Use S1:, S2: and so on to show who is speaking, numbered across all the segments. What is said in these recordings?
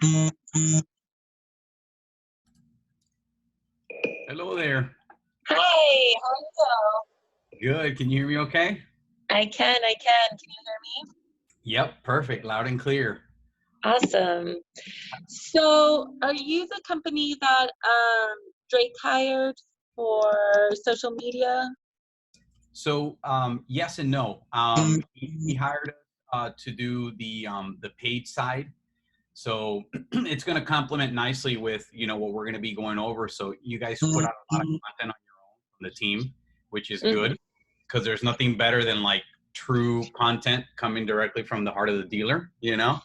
S1: Hello there.
S2: Hi, how are
S1: Good. Can you hear me okay?
S2: you? I can. Can you hear me?
S1: Yep, perfect. Loud and clear.
S2: Awesome. So, are you the company that Drake hired for social media?
S1: So, yes and no. He hired us to do the paid side. So it's going to complement nicely with, what we're going to be going over. So you guys put out a lot of content on your own from the team, which is
S2: Mm-hmm.
S1: good because there's nothing better than like true content coming directly from the heart of the dealer.
S2: Right.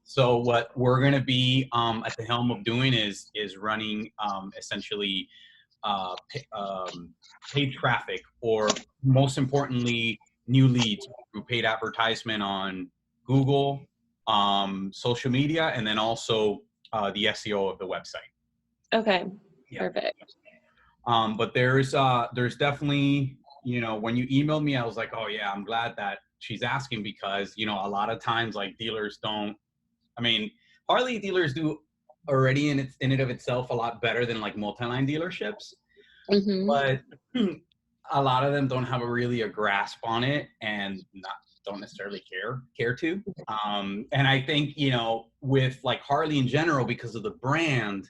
S1: So what we're going to be at the helm of doing is running essentially paid traffic, or most importantly, new leads through paid advertisement on Google, social media, and then also the SEO of the website.
S2: Okay.
S1: Yeah.
S2: Perfect.
S1: But there's definitely, when you emailed me, I was like, oh yeah, I'm glad that she's asking because, a lot of times like dealers don't, I mean, Harley dealers do already in it of itself a lot better than like multi-line dealerships,
S2: Mm-hmm.
S1: but a lot of them don't have a grasp on it and don't necessarily care to. And I think, with like Harley in general, because of the brand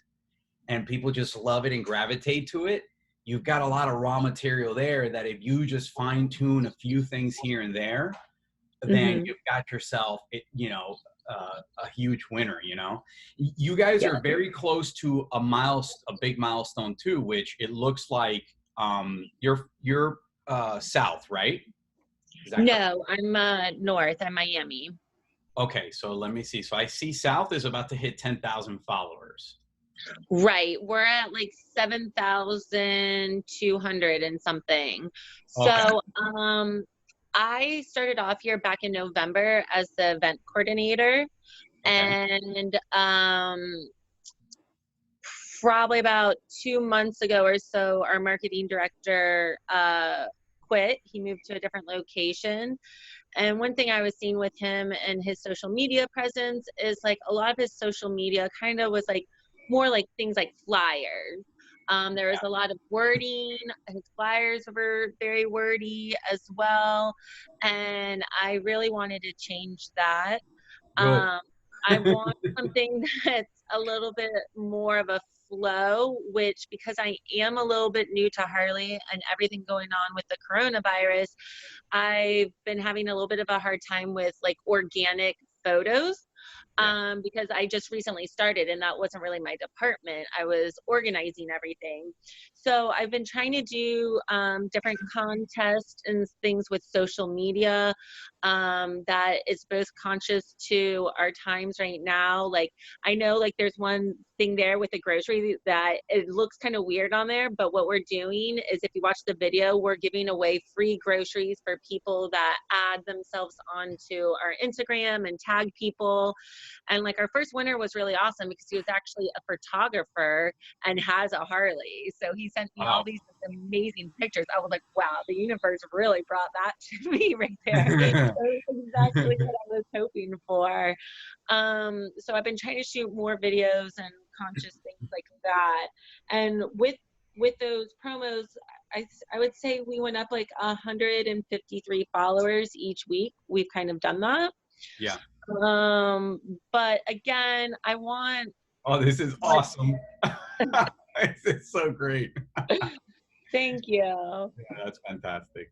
S1: and people just love it and gravitate to it, you've got a lot of raw material there that if you just fine tune a few things here and there, then
S2: Mm-hmm.
S1: you've got yourself, a huge winner. You guys
S2: Yeah.
S1: are very close to a big milestone too, which it looks like you're south, right? Is that correct?
S2: No, I'm north. I'm Miami.
S1: Okay, so let me see. So I see South is about to hit 10,000 followers.
S2: Right. We're at like 7,200 and something.
S1: Okay.
S2: So, I started off here back in November as the event coordinator,
S1: Okay.
S2: and probably about 2 months ago or so, our marketing director quit. He moved to a different location. And one thing I was seeing with him and his social media presence is like a lot of his social media kind of was like more like things like flyers. There was a lot of wording. His flyers were very wordy as well. And I really wanted to change that.
S1: Good.
S2: Um, I want something that's a little bit more of a flow, which because I am a little bit new to Harley and everything going on with the coronavirus, I've been having a little bit of a hard time with like organic photos.
S1: Yeah.
S2: Because I just recently started and that wasn't really my department. I was organizing everything. So I've been trying to do different contests and things with social media that is both conscious to our times right now. Like I know like there's one thing there with the grocery that it looks kind of weird on there, but what we're doing is if you watch the video, we're giving away free groceries for people that add themselves onto our Instagram and tag people. And like our first winner was really awesome because he was actually a photographer and has a Harley. So he sent me all
S1: Wow.
S2: these amazing pictures. I was like, wow, the universe really brought that to me right there. That's exactly what I was hoping for. So I've been trying to shoot more videos and conscious things like that. And with those promos, I would say we went up like 153 followers each week. We've kind of done that.
S1: Yeah.
S2: But again, I want
S1: Oh, this is
S2: like
S1: awesome. This is so great.
S2: thank you.
S1: Yeah, that's fantastic.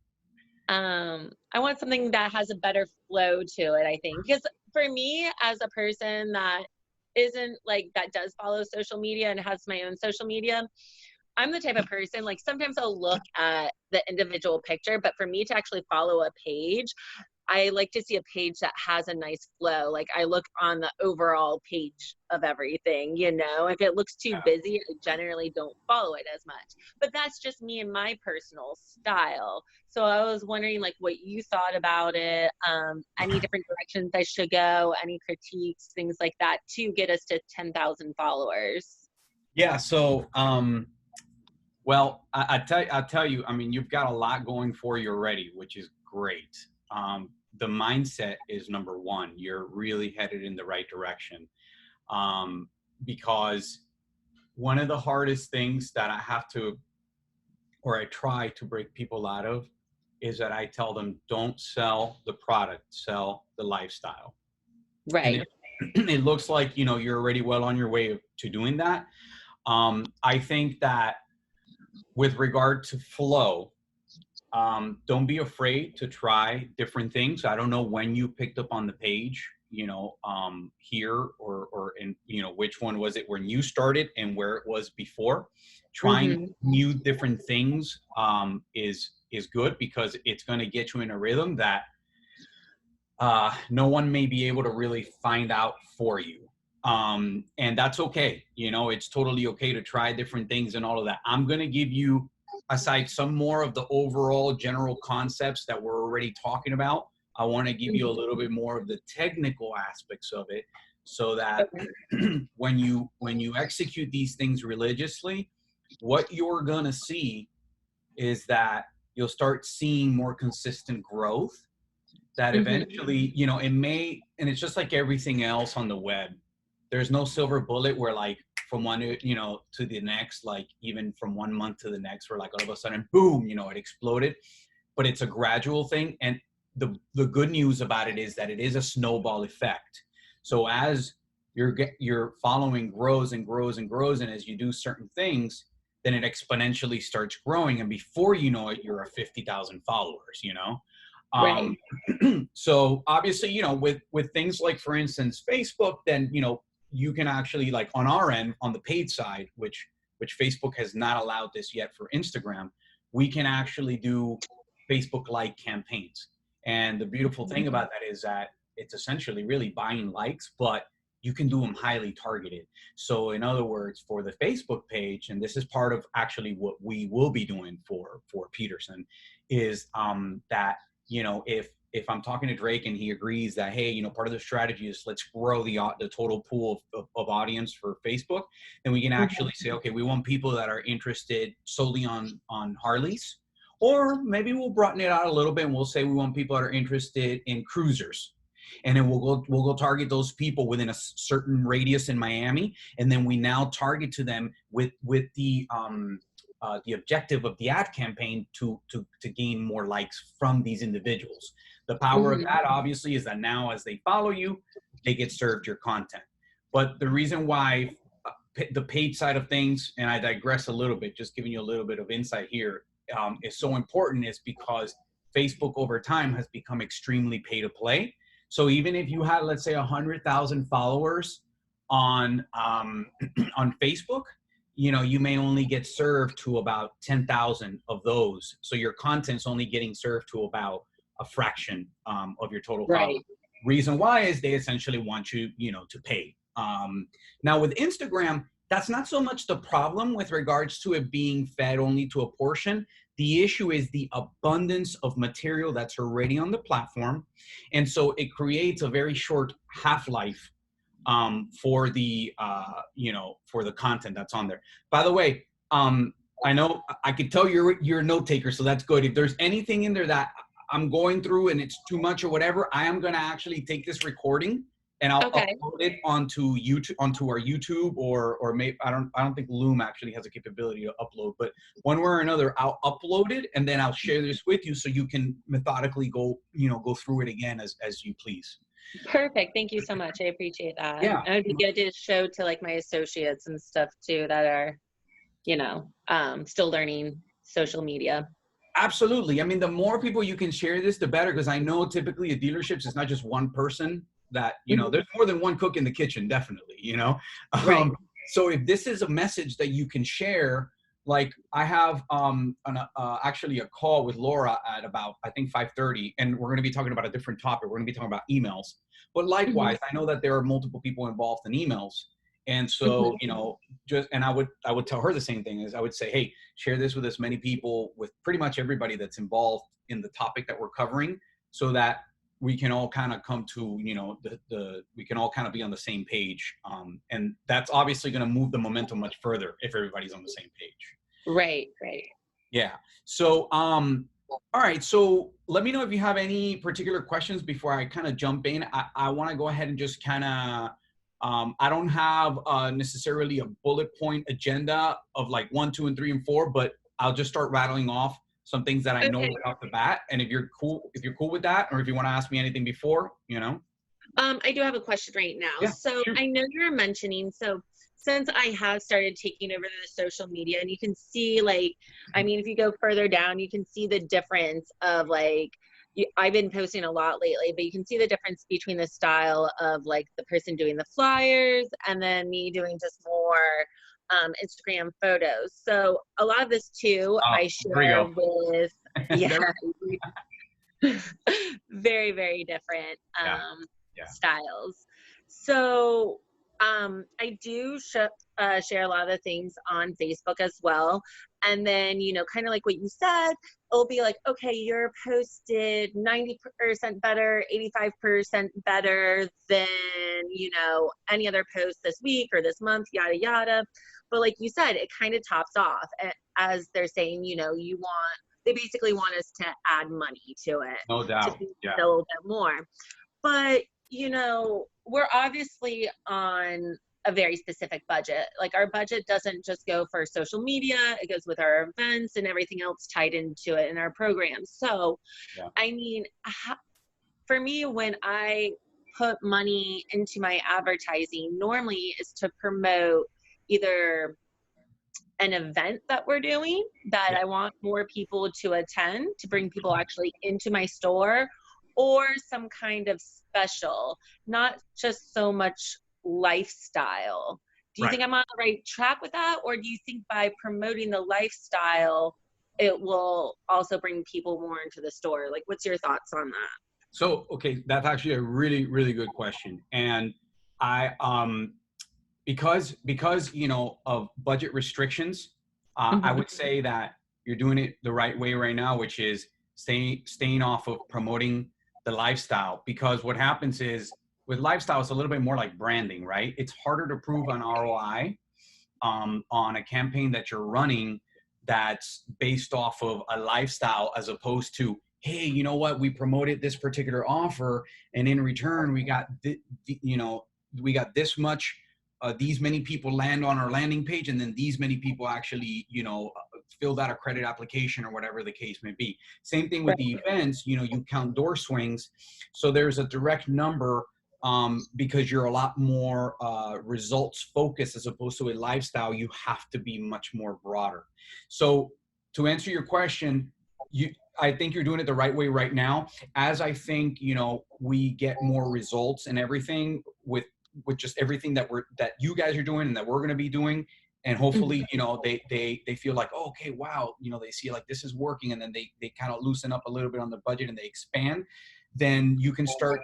S2: I want something that has a better flow to it, I think. Because for me, as a person that isn't like that does follow social media and has my own social media, I'm the type of person like sometimes I'll look at the individual picture, but for me to actually follow a page, I like to see a page that has a nice flow. Like I look on the overall page of everything, you know. If it looks too busy, I generally don't follow it as much. But that's just me and my personal style. So I was wondering like what you thought about it, any different directions I should go, any critiques, things like that to get us to 10,000 followers.
S1: Yeah. So, well, I'll tell you, I mean, you've got a lot going for you already, which is great. The mindset is number one. You're really headed in the right direction. because one of the hardest things that I have to, or I try to break people out of, is that I tell them, don't sell the product, sell the lifestyle. And
S2: Right.
S1: it looks like, you know, you're already well on your way to doing that. I think that with regard to flow, don't be afraid to try different things. I don't know when you picked up on the page, you know, here or in, you know, which one was it when you started and where it was before. Trying
S2: Mm-hmm.
S1: new different things is good, because it's going to get you in a rhythm that no one may be able to really find out for you. And that's okay. You know, it's totally okay to try different things and all of that. I'm going to give you, aside some more of the overall general concepts that we're already talking about, I want to give you a little bit more of the technical aspects of it, so that when you execute these things religiously, what you're going to see is that you'll start seeing more consistent growth, that
S2: Mm-hmm.
S1: eventually, you know, it may, and it's just like everything else on the web. There's no silver bullet where like from one, you know, to the next, like even from 1 month to the next, where like all of a sudden, boom, you know, it exploded. But it's a gradual thing. And the good news about it is that it is a snowball effect. So as your following grows and grows and grows, and as you do certain things, then it exponentially starts growing. And before you know it, you're at 50,000 followers, you know?
S2: Right.
S1: Um, so obviously, you know, with things like, for instance, Facebook, then, you know, you can actually, like on our end, on the paid side, which Facebook has not allowed this yet for Instagram, we can actually do Facebook like campaigns. And the beautiful thing about that is that it's essentially really buying likes, but you can do them highly targeted. So in other words, for the Facebook page, and this is part of actually what we will be doing for Peterson, is that, you know, if I'm talking to Drake and he agrees that, hey, you know, part of the strategy is let's grow the total pool of audience for Facebook, then we can actually say, okay, we want people that are interested solely on Harleys, or maybe we'll broaden it out a little bit and we'll say we want people that are interested in cruisers. And then we'll go target those people within a certain radius in Miami, and then we now target to them with the objective of the ad campaign to gain more likes from these individuals. The power of
S2: Mm-hmm.
S1: that, obviously, is that now as they follow you, they get served your content. But the reason why the paid side of things, and I digress a little bit, just giving you a little bit of insight here, is so important, is because Facebook over time has become extremely pay to play. So even if you had, let's say, 100,000 followers on on Facebook, you know, you may only get served to about 10,000 of those. So your content's only getting served to about a fraction of your total followers.
S2: Right.
S1: Reason why is they essentially want you, you know, to pay. Now with Instagram, that's not so much the problem with regards to it being fed only to a portion. The issue is the abundance of material that's already on the platform. And so it creates a very short half-life for the you know, for the content that's on there. By the way, I know I could tell you're a note taker, so that's good. If there's anything in there that I'm going through and it's too much or whatever, I am going to actually take this recording and I'll
S2: Okay.
S1: upload it onto YouTube, onto our YouTube, or maybe I don't think Loom actually has a capability to upload, but one way or another, I'll upload it and then I'll share this with you so you can methodically go, you know, go through it again as you please.
S2: Perfect. Thank you so much. I appreciate that.
S1: Yeah.
S2: And it'd be good to show to like my associates and stuff too that are, you know, still learning social media.
S1: Absolutely. I mean, the more people you can share this, the better, because I know typically at dealerships, it's not just one person that, you know,
S2: Mhm.
S1: there's more than one cook in the kitchen, definitely, you know?
S2: Right.
S1: So if this is a message that you can share, like I have actually a call with Laura at about, I think 5:30, and we're going to be talking about a different topic. We're going to be talking about emails. But
S2: Mhm.
S1: likewise, I know that there are multiple people involved in emails. And so,
S2: Mhm.
S1: you know, and I would tell her the same thing, is I would say, hey, share this with as many people, with pretty much everybody that's involved in the topic that we're covering, so that we can all kind of come to, you know, we can all kind of be on the same page. And that's obviously going to move the momentum much further if everybody's on the same page.
S2: Right. Right.
S1: Yeah. So, all right. So let me know if you have any particular questions before I kind of jump in. I want to go ahead and just kind of I don't have necessarily a bullet point agenda of like 1, 2, and 3, and 4, but I'll just start rattling off some things that I know
S2: Okay.
S1: right off the bat. And if you're cool with that, or if you want to ask me anything before,
S2: I do have a question right now.
S1: yeah,
S2: So
S1: shoot.
S2: I know you're mentioning, so since I have started taking over the social media, and you can see, like, I mean, if you go further down, you can see the difference of like, I've been posting a lot lately, but you can see the difference between the style of like the person doing the flyers and then me doing just more Instagram photos. So a lot of this too,
S1: Oh,
S2: I
S1: there you
S2: share
S1: go.
S2: with, yeah,
S1: There,
S2: very, very different
S1: yeah, yeah.
S2: styles. So I do share a lot of the things on Facebook as well. And then, kind of like what you said, it'll be like, okay, you're posted 90% better, 85% better than, any other post this week or this month, yada, yada. But like you said, it kind of tops off as they're saying, they basically want us to add money to it
S1: No
S2: to
S1: doubt.
S2: be
S1: Yeah.
S2: a little bit more. But, we're obviously on a very specific budget. Like our budget doesn't just go for social media, it goes with our events and everything else tied into it in our programs. So,
S1: Yeah.
S2: I mean, for me, when I put money into my advertising, normally is to promote either an event that we're doing that
S1: Yeah.
S2: I want more people to attend to bring people actually into my store, or some kind of special, not just so much lifestyle. Do you
S1: Right.
S2: think I'm on the right track with that? Or do you think by promoting the lifestyle, it will also bring people more into the store? Like, what's your thoughts on that?
S1: So, okay, that's actually a really, really good question. And I, because of budget restrictions, I
S2: Mhm.
S1: would say that you're doing it the right way right now, which is staying off of promoting the lifestyle. Because what happens is with lifestyle, it's a little bit more like branding, right? It's harder to prove an ROI on a campaign that you're running that's based off of a lifestyle, as opposed to, hey, you know what, we promoted this particular offer, and in return we got we got this much, these many people land on our landing page, and then these many people actually filled out a credit application, or whatever the case may be. Same thing with
S2: Right.
S1: the events. You count door swings, so there's a direct number, because you're a lot more results focused, as opposed to a lifestyle. You have to be much more broader. So to answer your question, I think you're doing it the right way right now. As I think we get more results and everything with just everything that you guys are doing and that we're going to be doing, and hopefully
S2: Mhm.
S1: they feel like, oh, okay, wow, they see like this is working, and then they kind of loosen up a little bit on the budget and they expand. Then you can start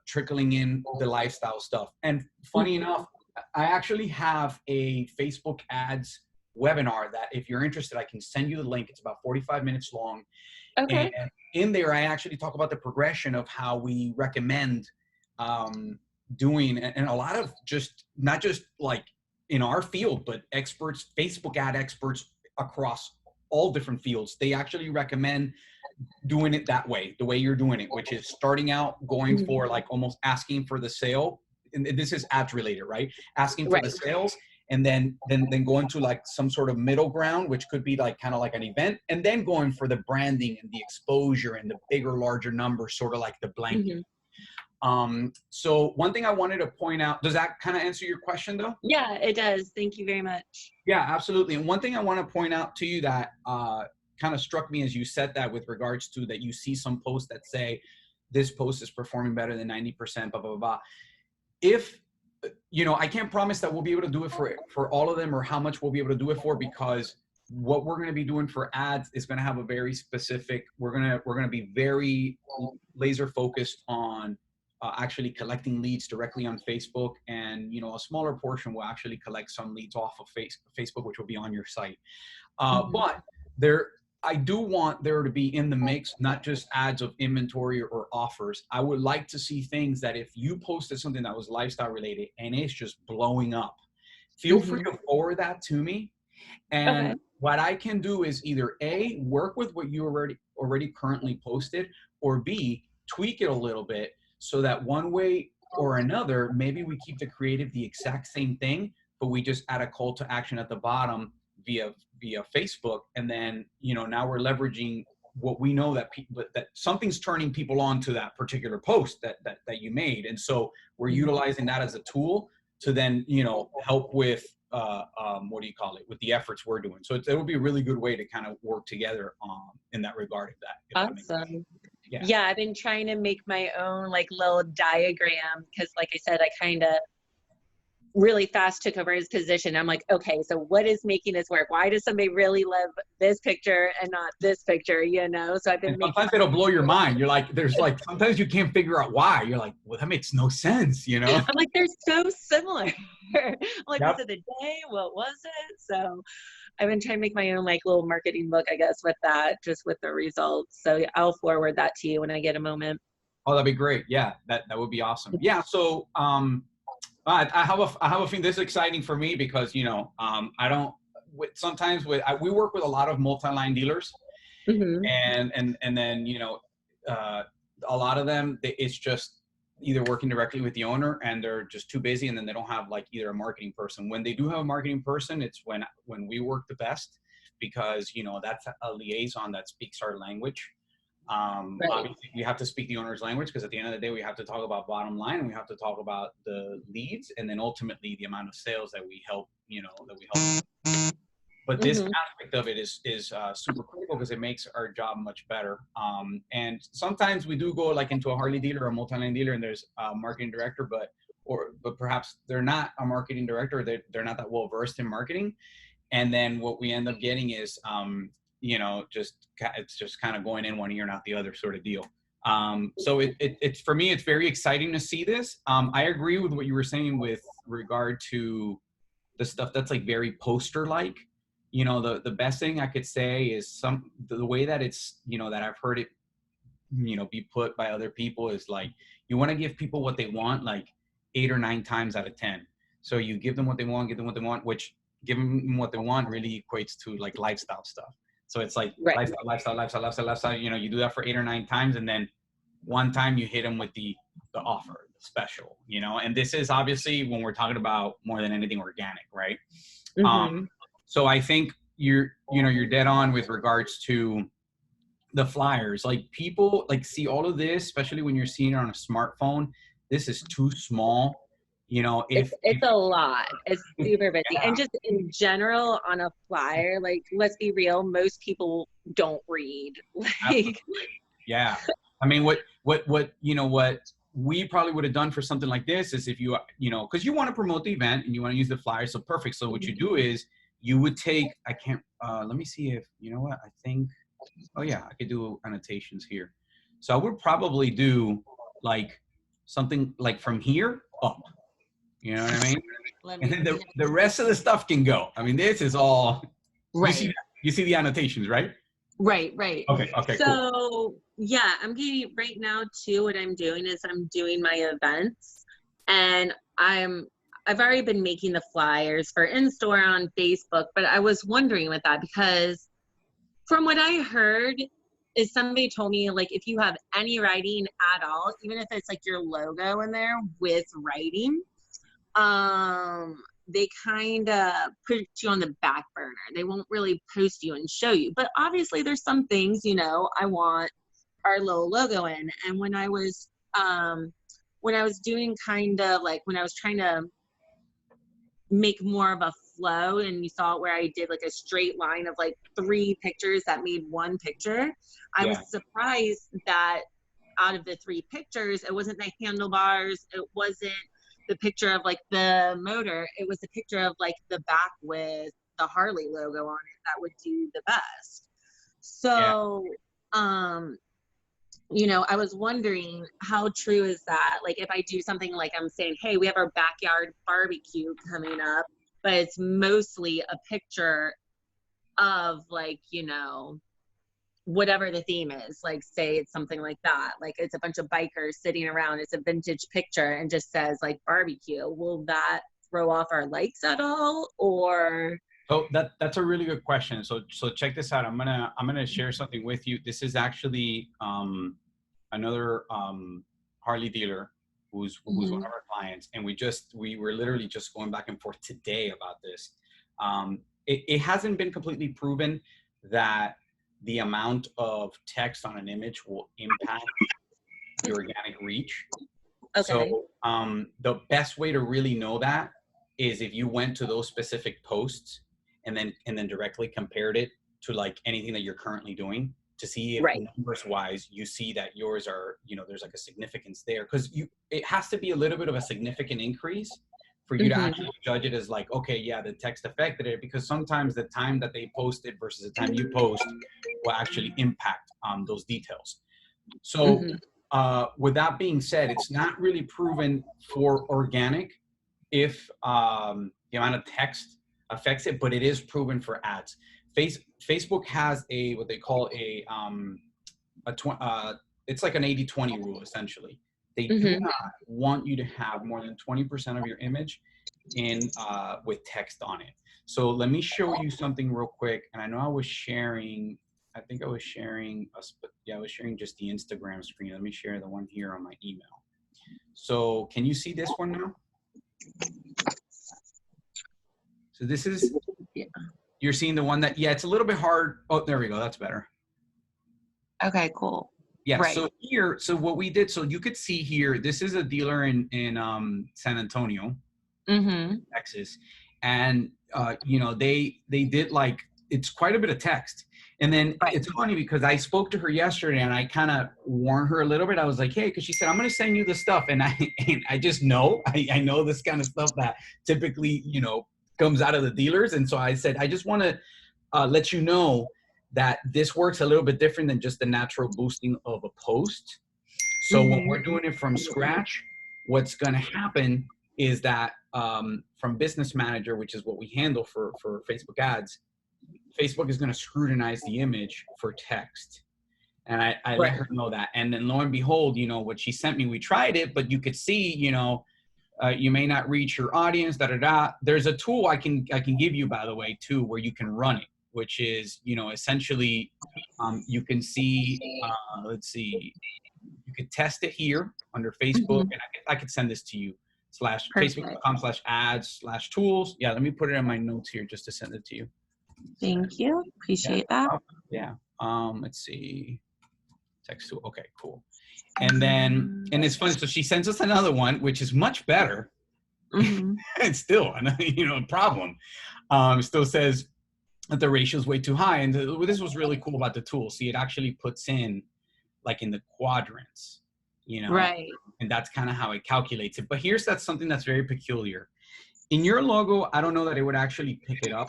S1: trickling in the lifestyle stuff. And funny
S2: Mhm.
S1: enough, I actually have a Facebook ads webinar that, if you're interested, I can send you the link. It's about 45 minutes long. And
S2: Okay.
S1: in there, I actually talk about the progression of how we recommend doing, and a lot of just, not just like in our field, but experts, Facebook ad experts across all different fields. They actually recommend doing it that way, the way you're doing it, which is starting out going
S2: Mhm.
S1: for like almost asking for the sale. And this is ads related, right? Asking for the
S2: Right.
S1: sales, and then going to like some sort of middle ground, which could be like kind of like an event, and then going for the branding and the exposure and the bigger, larger numbers, sort of like the blanket.
S2: Mhm.
S1: So one thing I wanted to point out, does that kind of answer your question though?
S2: Yeah, it does. Thank you very much.
S1: Yeah, absolutely. And one thing I want to point out to you that kind of struck me as you said that, with regards to that, you see some posts that say this post is performing better than 90%, blah, blah, blah. If, I can't promise that we'll be able to do it for all of them, or how much we'll be able to do it for, because what we're going to be doing for ads is going to have a very specific, we're going to be very laser focused on actually collecting leads directly on Facebook, and a smaller portion will actually collect some leads off of Facebook, which will be on your site.
S2: Mhm.
S1: But there, I do want there to be in the mix, not just ads of inventory or offers. I would like to see things that, if you posted something that was lifestyle related and it's just blowing up, feel free
S2: Mhm.
S1: to forward that to me.
S2: Okay.
S1: And what I can do is either A, work with what you already currently posted, or B, tweak it a little bit, so that one way or another, maybe we keep the creative the exact same thing, but we just add a call to action at the bottom via Facebook, and then now we're leveraging what we know that people that something's turning people on to that particular post that you made, and so we're utilizing that as a tool to then help with what do you call it, with the efforts we're doing. So it would be a really good way to kind of work together in that regard, if that makes sense.
S2: Awesome.
S1: Yeah.
S2: Yeah, I've been trying to make my own like little diagram because, like I said, I kind of really fast took over his position. I'm like, okay, so what is making this work? Why does somebody really love this picture and not this picture? So I've been
S1: And
S2: making
S1: sometimes it'll blow your mind. You're like, there's like, sometimes you can't figure out why. You're like, well, that makes no sense,
S2: I'm like, they're so similar. I'm like, was
S1: Yep.
S2: it the day? What was it? So I've been trying to make my own like little marketing book, I guess, with that, just with the results. So yeah, I'll forward that to you when I get a moment.
S1: Oh, that'd be great. Yeah, that would be awesome. Yeah. So I have a feeling this is exciting for me because I don't sometimes we work with a lot of multi-line dealers,
S2: Hmm.
S1: and then uh, a lot of them it's just either working directly with the owner and they're just too busy, and then they don't have like either a marketing person. When they do have a marketing person, it's when we work the best, because that's a liaison that speaks our language.
S2: Right.
S1: Obviously we have to speak the owner's language, because at the end of the day we have to talk about bottom line, and we have to talk about the leads, and then ultimately the amount of sales that we help but this
S2: Hmm.
S1: aspect of it is super critical, because it makes our job much better. And sometimes we do go like into a Harley dealer or a multi-line dealer, and there's a marketing director, but perhaps they're not a marketing director, or they're not that well versed in marketing. And then what we end up getting is it's just kind of going in one ear and out the other sort of deal. So it's for me, it's very exciting to see this. I agree with what you were saying with regard to the stuff that's like very poster like. The best thing I could say is the way that it's that I've heard it be put by other people is like, you want to give people what they want like 8 or 9 times out of 10. So you give them what they want, which giving them what they want really equates to like lifestyle stuff. So it's like
S2: Right.
S1: lifestyle. You do that for 8 or 9 times, and then one time you hit them with the offer, the special. And this is obviously when we're talking about more than anything organic, right?
S2: Hmm.
S1: So I think you're dead on with regards to the flyers. Like, people like see all of this, especially when you're seeing it on a smartphone. This is too small.
S2: It's a lot. It's super busy.
S1: Yeah,
S2: And just in general on a flyer, like let's be real, most people don't read.
S1: absolutely.
S2: Like
S1: Yeah. I mean, what we probably would have done for something like this is, if because you want to promote the event and you want to use the flyer, so perfect. So what you do is you would take, I can't, let me see if, what, I think, oh yeah, I could do annotations here. So I would probably do like something like from here up, you know what I mean?
S2: let
S1: And
S2: me
S1: then
S2: see.
S1: the rest of the stuff can go. I mean, this is all,
S2: Right.
S1: you see the annotations, right?
S2: Right, right.
S1: Okay, cool.
S2: So yeah, I'm getting right now too. What I'm doing is I'm doing my events, and I've already been making the flyers for in-store on Facebook, but I was wondering with that because from what I heard is somebody told me like if you have any writing at all, even if it's like your logo in there with writing, they kind of put you on the back burner. They won't really post you and show you. But obviously there's some things, I want our little logo in. And when I was doing kind of like when I was trying to make more of a flow, and you saw it where I did like a straight line of like 3 pictures that made one picture, I was
S1: Yeah,
S2: surprised that out of the 3 pictures, it wasn't the handlebars, it wasn't the picture of like the motor, it was the picture of like the back with the Harley logo on it that would do the best.
S1: yeah.
S2: So I was wondering how true is that? Like if I do something like I'm saying, hey, we have our backyard barbecue coming up, but it's mostly a picture of like, whatever the theme is, like say it's something like that, like it's a bunch of bikers sitting around, it's a vintage picture and just says like barbecue, will that throw off our likes at all? Or
S1: So that's a really good question. So check this out. I'm gonna share something with you. This is actually another Harley dealer. who's one of our clients, and we were literally just going back and forth today about this. It hasn't been completely proven that the amount of text on an image will impact the organic reach.
S2: Okay.
S1: So the best way to really know that is if you went to those specific posts and then directly compared it to like anything that you're currently doing to see if
S2: Right.
S1: numbers wise you see that yours are, there's like a significance there, because it has to be a little bit of a significant increase for you to actually judge it as like, okay, yeah, the text affected it, because sometimes the time that they posted versus the time you post will actually impact those details. So with that being said, it's not really proven for organic if the amount of text affects it, but it is proven for ads. Facebook has a what they call it's like an 80-20 rule essentially. They do not want you to have more than 20% of your image in with text on it. So let me show you something real quick. And I know I was sharing, I think I was sharing, I was sharing just the Instagram screen. Let me share the one here on my email. So can you see this one now? So this is, you're seeing the one that, yeah, it's a little bit hard. Oh, there we go. That's better.
S3: Okay, cool.
S1: Yeah.
S3: Right.
S1: So here, so what we did, so you could see here, this is a dealer in San Antonio, Texas. And, they did like, it's quite a bit of text. And then it's funny because I spoke to her yesterday and I kind of warned her a little bit. I was like, hey, because she said, I'm going to send you the stuff. And I just know, I know this kind of stuff that typically, comes out of the dealers. And so I said, I just want to let you know that this works a little bit different than just the natural boosting of a post. So when we're doing it from scratch, what's going to happen is that from Business Manager, which is what we handle for Facebook ads, Facebook is going to scrutinize the image for text. And I let her know that. And then lo and behold, what she sent me, we tried it, but you could see, you may not reach your audience, There's a tool I can give you, by the way, too, where you can run it, which is, essentially, you can see, let's see, you could test it here under Facebook, and I could send this to you, facebook.com/ads/tools. Yeah, let me put it in my notes here just to send it to you.
S3: Thank you. Appreciate that.
S1: Yeah. Let's see. Text tool. Okay, cool. And then, and it's funny. So she sends us another one, which is much better. It's still, a problem. Still says that the ratio is way too high. And this was really cool about the tool. See, it actually puts in like in the quadrants,
S3: Right.
S1: and that's kind of how it calculates it. But that's something that's very peculiar. In your logo, I don't know that it would actually pick it up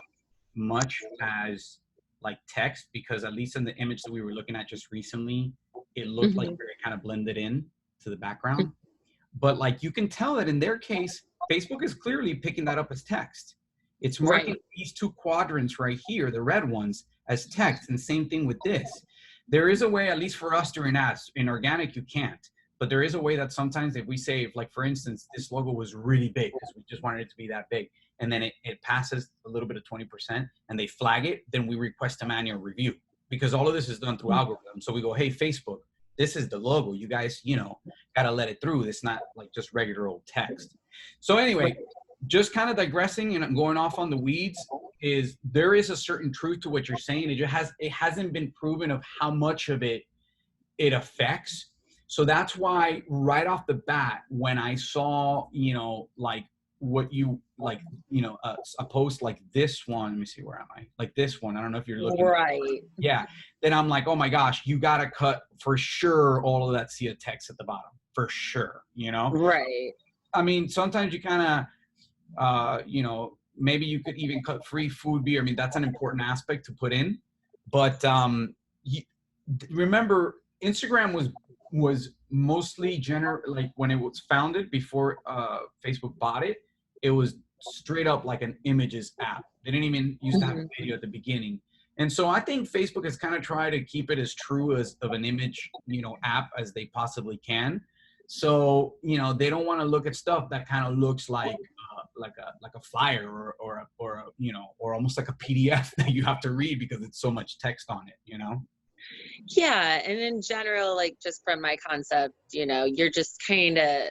S1: much as like text, because at least in the image that we were looking at just recently, it looked like it kind of blended in to the background. But like you can tell that in their case, Facebook is clearly picking that up as text. It's marking these two quadrants right here, the red ones, as text. And same thing with this. There is a way, at least for us during ads, in organic you can't. But there is a way that sometimes if we say, like for instance, this logo was really big because we just wanted it to be that big, and then it passes a little bit of 20% and they flag it, then we request a manual review, because all of this is done through algorithm. So we go, hey, Facebook, this is the logo. You guys, got to let it through. It's not like just regular old text. So anyway, just kind of digressing and going off on the weeds, is there is a certain truth to what you're saying. It hasn't been proven of how much of it affects. So that's why right off the bat, when I saw, like what you like, a post like this one, let me see, where am I? Like this one, I don't know if you're looking.
S2: Right.
S1: Yeah. Then I'm like, oh my gosh, you got to cut for sure all of that sea text at the bottom, for sure,
S2: Right.
S1: I mean, sometimes you kind of, maybe you could even cut free food beer. I mean, that's an important aspect to put in. But remember, Instagram was mostly like when it was founded, before Facebook bought it, it was straight up like an images app. They didn't even used to have a video at the beginning. And so I think Facebook has kind of tried to keep it as true as of an image, app as they possibly can. So, they don't want to look at stuff that kind of looks like a flyer or almost like a PDF that you have to read because it's so much text on it,
S2: Yeah. And in general, like just from my concept, you're just kind of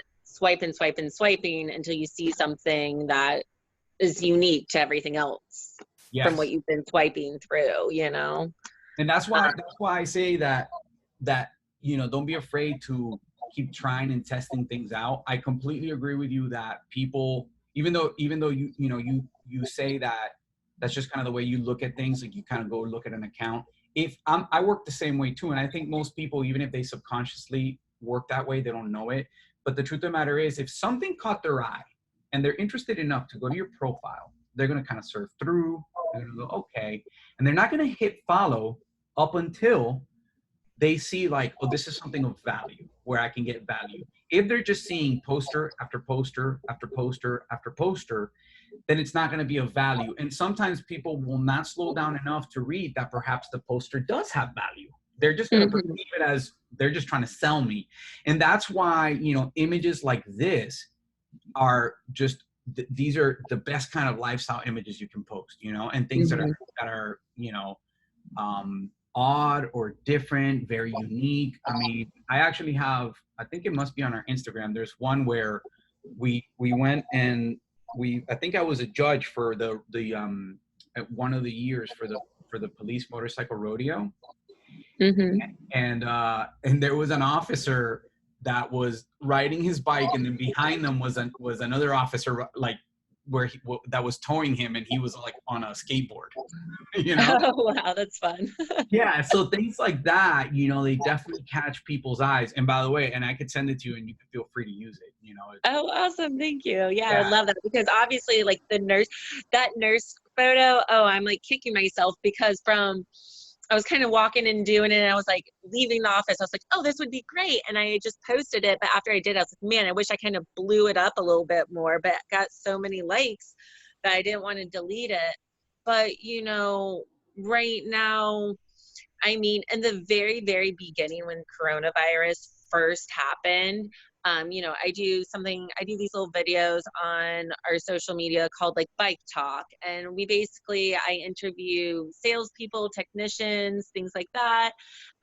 S2: swiping until you see something that is unique to everything else from what
S1: Yes.
S2: you've been swiping through, you know?
S1: And that's why I say that you know, don't be afraid to keep trying and testing things out. I completely agree with you that people, even though you know you say that that's just kind of the way you look at things, like you kind of go look at an account. If I work the same way too, and I think most people, even if they subconsciously work that way, they don't know it. But the truth of the matter is, if something caught their eye and they're interested enough to go to your profile, they're going to kind of surf through. They're going to go, okay, and they're not going to hit follow up until they see like, oh, this is something of value where I can get value. If they're just seeing poster after poster after poster after poster, then it's not going to be of value. And sometimes people will not slow down enough to read that perhaps the poster does have value. They're just going to perceive it as they're just trying to sell me. And that's why, you know, images like this are just, these are the best kind of lifestyle images you can post, you know, and things that are, you know, odd or different, very unique. I mean, I actually have, I think it must be on our Instagram. There's one where we went and I think I was a judge for at one of the years for the police motorcycle rodeo. And there was an officer that was riding his bike, and then behind them was another officer, like that was towing him, and he was like on a skateboard. You know?
S2: Oh, wow, that's fun.
S1: Yeah, so things like that, you know, they definitely catch people's eyes. And by the way, and I could send it to you, and you can feel free to use it. You know.
S2: Oh, awesome! Thank you. Yeah, I love that, because obviously, like that nurse photo. Oh, I'm like kicking myself because I was kind of walking and doing it, and I was like leaving the office. I was like, oh, this would be great. And I just posted it. But after I did, I was like, man, I wish I kind of blew it up a little bit more, but got so many likes that I didn't want to delete it. But, you know, right now, I mean, in the very, very beginning when coronavirus first happened, you know, I do these little videos on our social media called like Bike Talk. And I interview salespeople, technicians, things like that.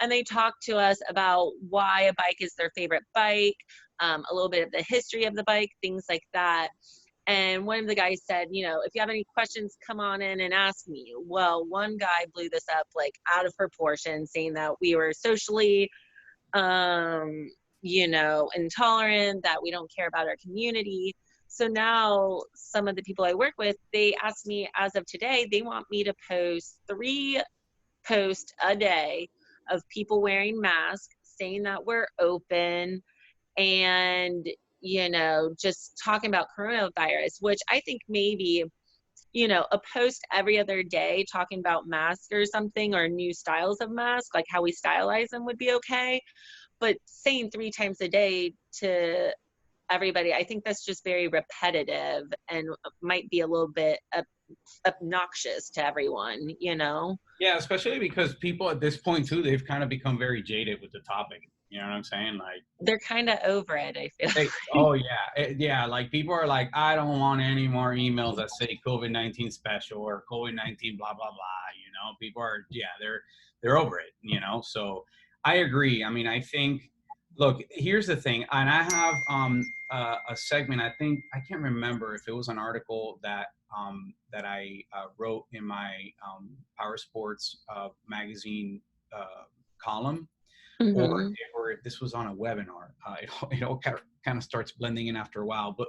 S2: And they talk to us about why a bike is their favorite bike, a little bit of the history of the bike, things like that. And one of the guys said, you know, if you have any questions, come on in and ask me. Well, one guy blew this up like out of proportion, saying that we were socially, you know, intolerant, that we don't care about our community. So now some of the people I work with, they ask me, as of today, they want me to post 3 posts a day of people wearing masks, saying that we're open, and, you know, just talking about coronavirus, which I think maybe, you know, a post every other day talking about masks or something, or new styles of masks, like how we stylize them, would be okay. But saying 3 times a day to everybody, I think that's just very repetitive and might be a little bit obnoxious to everyone, you know?
S1: Yeah, especially because people at this point too, they've kind of become very jaded with the topic. You know what I'm saying? Like,
S2: they're kind of over it, I feel.
S1: oh yeah, yeah. Like people are like, I don't want any more emails that say COVID-19 special or COVID-19 blah blah blah. You know, people are, yeah, they're over it. You know, so I agree. I mean, I think, look, here's the thing, and I have a segment. I think I can't remember if it was an article that I wrote in my Power Sports magazine column, or if this was on a webinar. It all kind of starts blending in after a while. But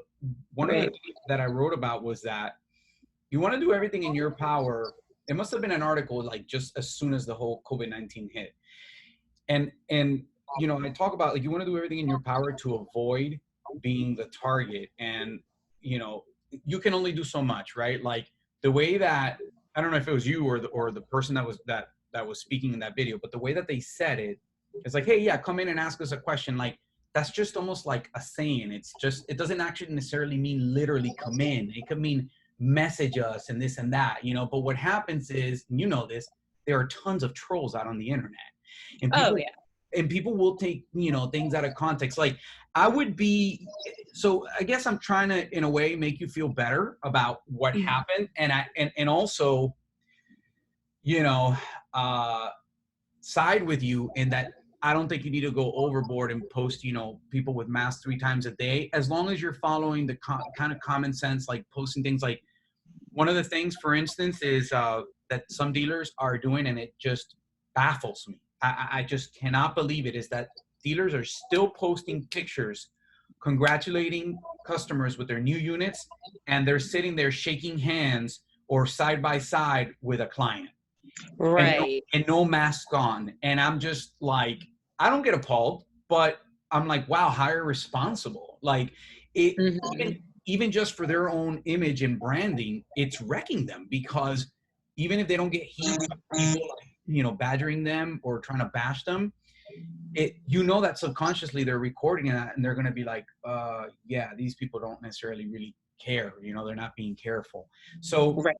S1: one of the things that I wrote about was that you want to do everything in your power. It must have been an article like just as soon as the whole COVID-19 hit. And you know, I talk about like you want to do everything in your power to avoid being the target. And, you know, you can only do so much, right? Like the way that, I don't know if it was you or the person that was speaking in that video, but the way that they said it, it's like, hey, yeah, come in and ask us a question. Like, that's just almost like a saying. It's just, it doesn't actually necessarily mean literally come in. It could mean message us and this and that, you know. But what happens is, you know this, there are tons of trolls out on the internet. And people, and people will take, you know, things out of context. Like I would be, so I guess I'm trying to, in a way, make you feel better about what happened. And also, you know, side with you in that I don't think you need to go overboard and post, you know, people with masks 3 times a day, as long as you're following the kind of common sense, like posting things like, one of the things, for instance, is that some dealers are doing, and it just baffles me. I just cannot believe it, is that dealers are still posting pictures congratulating customers with their new units, and they're sitting there shaking hands or side by side with a client,
S2: Right.
S1: and no mask on. And I'm just like, I don't get appalled, but I'm like, wow, how irresponsible. Like, it,
S2: Mm-hmm.
S1: even just for their own image and branding, it's wrecking them, because even if they don't get heat from people, like, you know, badgering them or trying to bash them, it, you know, that subconsciously they're recording that, and they're going to be like, yeah, these people don't necessarily really care, you know, they're not being careful. So
S2: Right.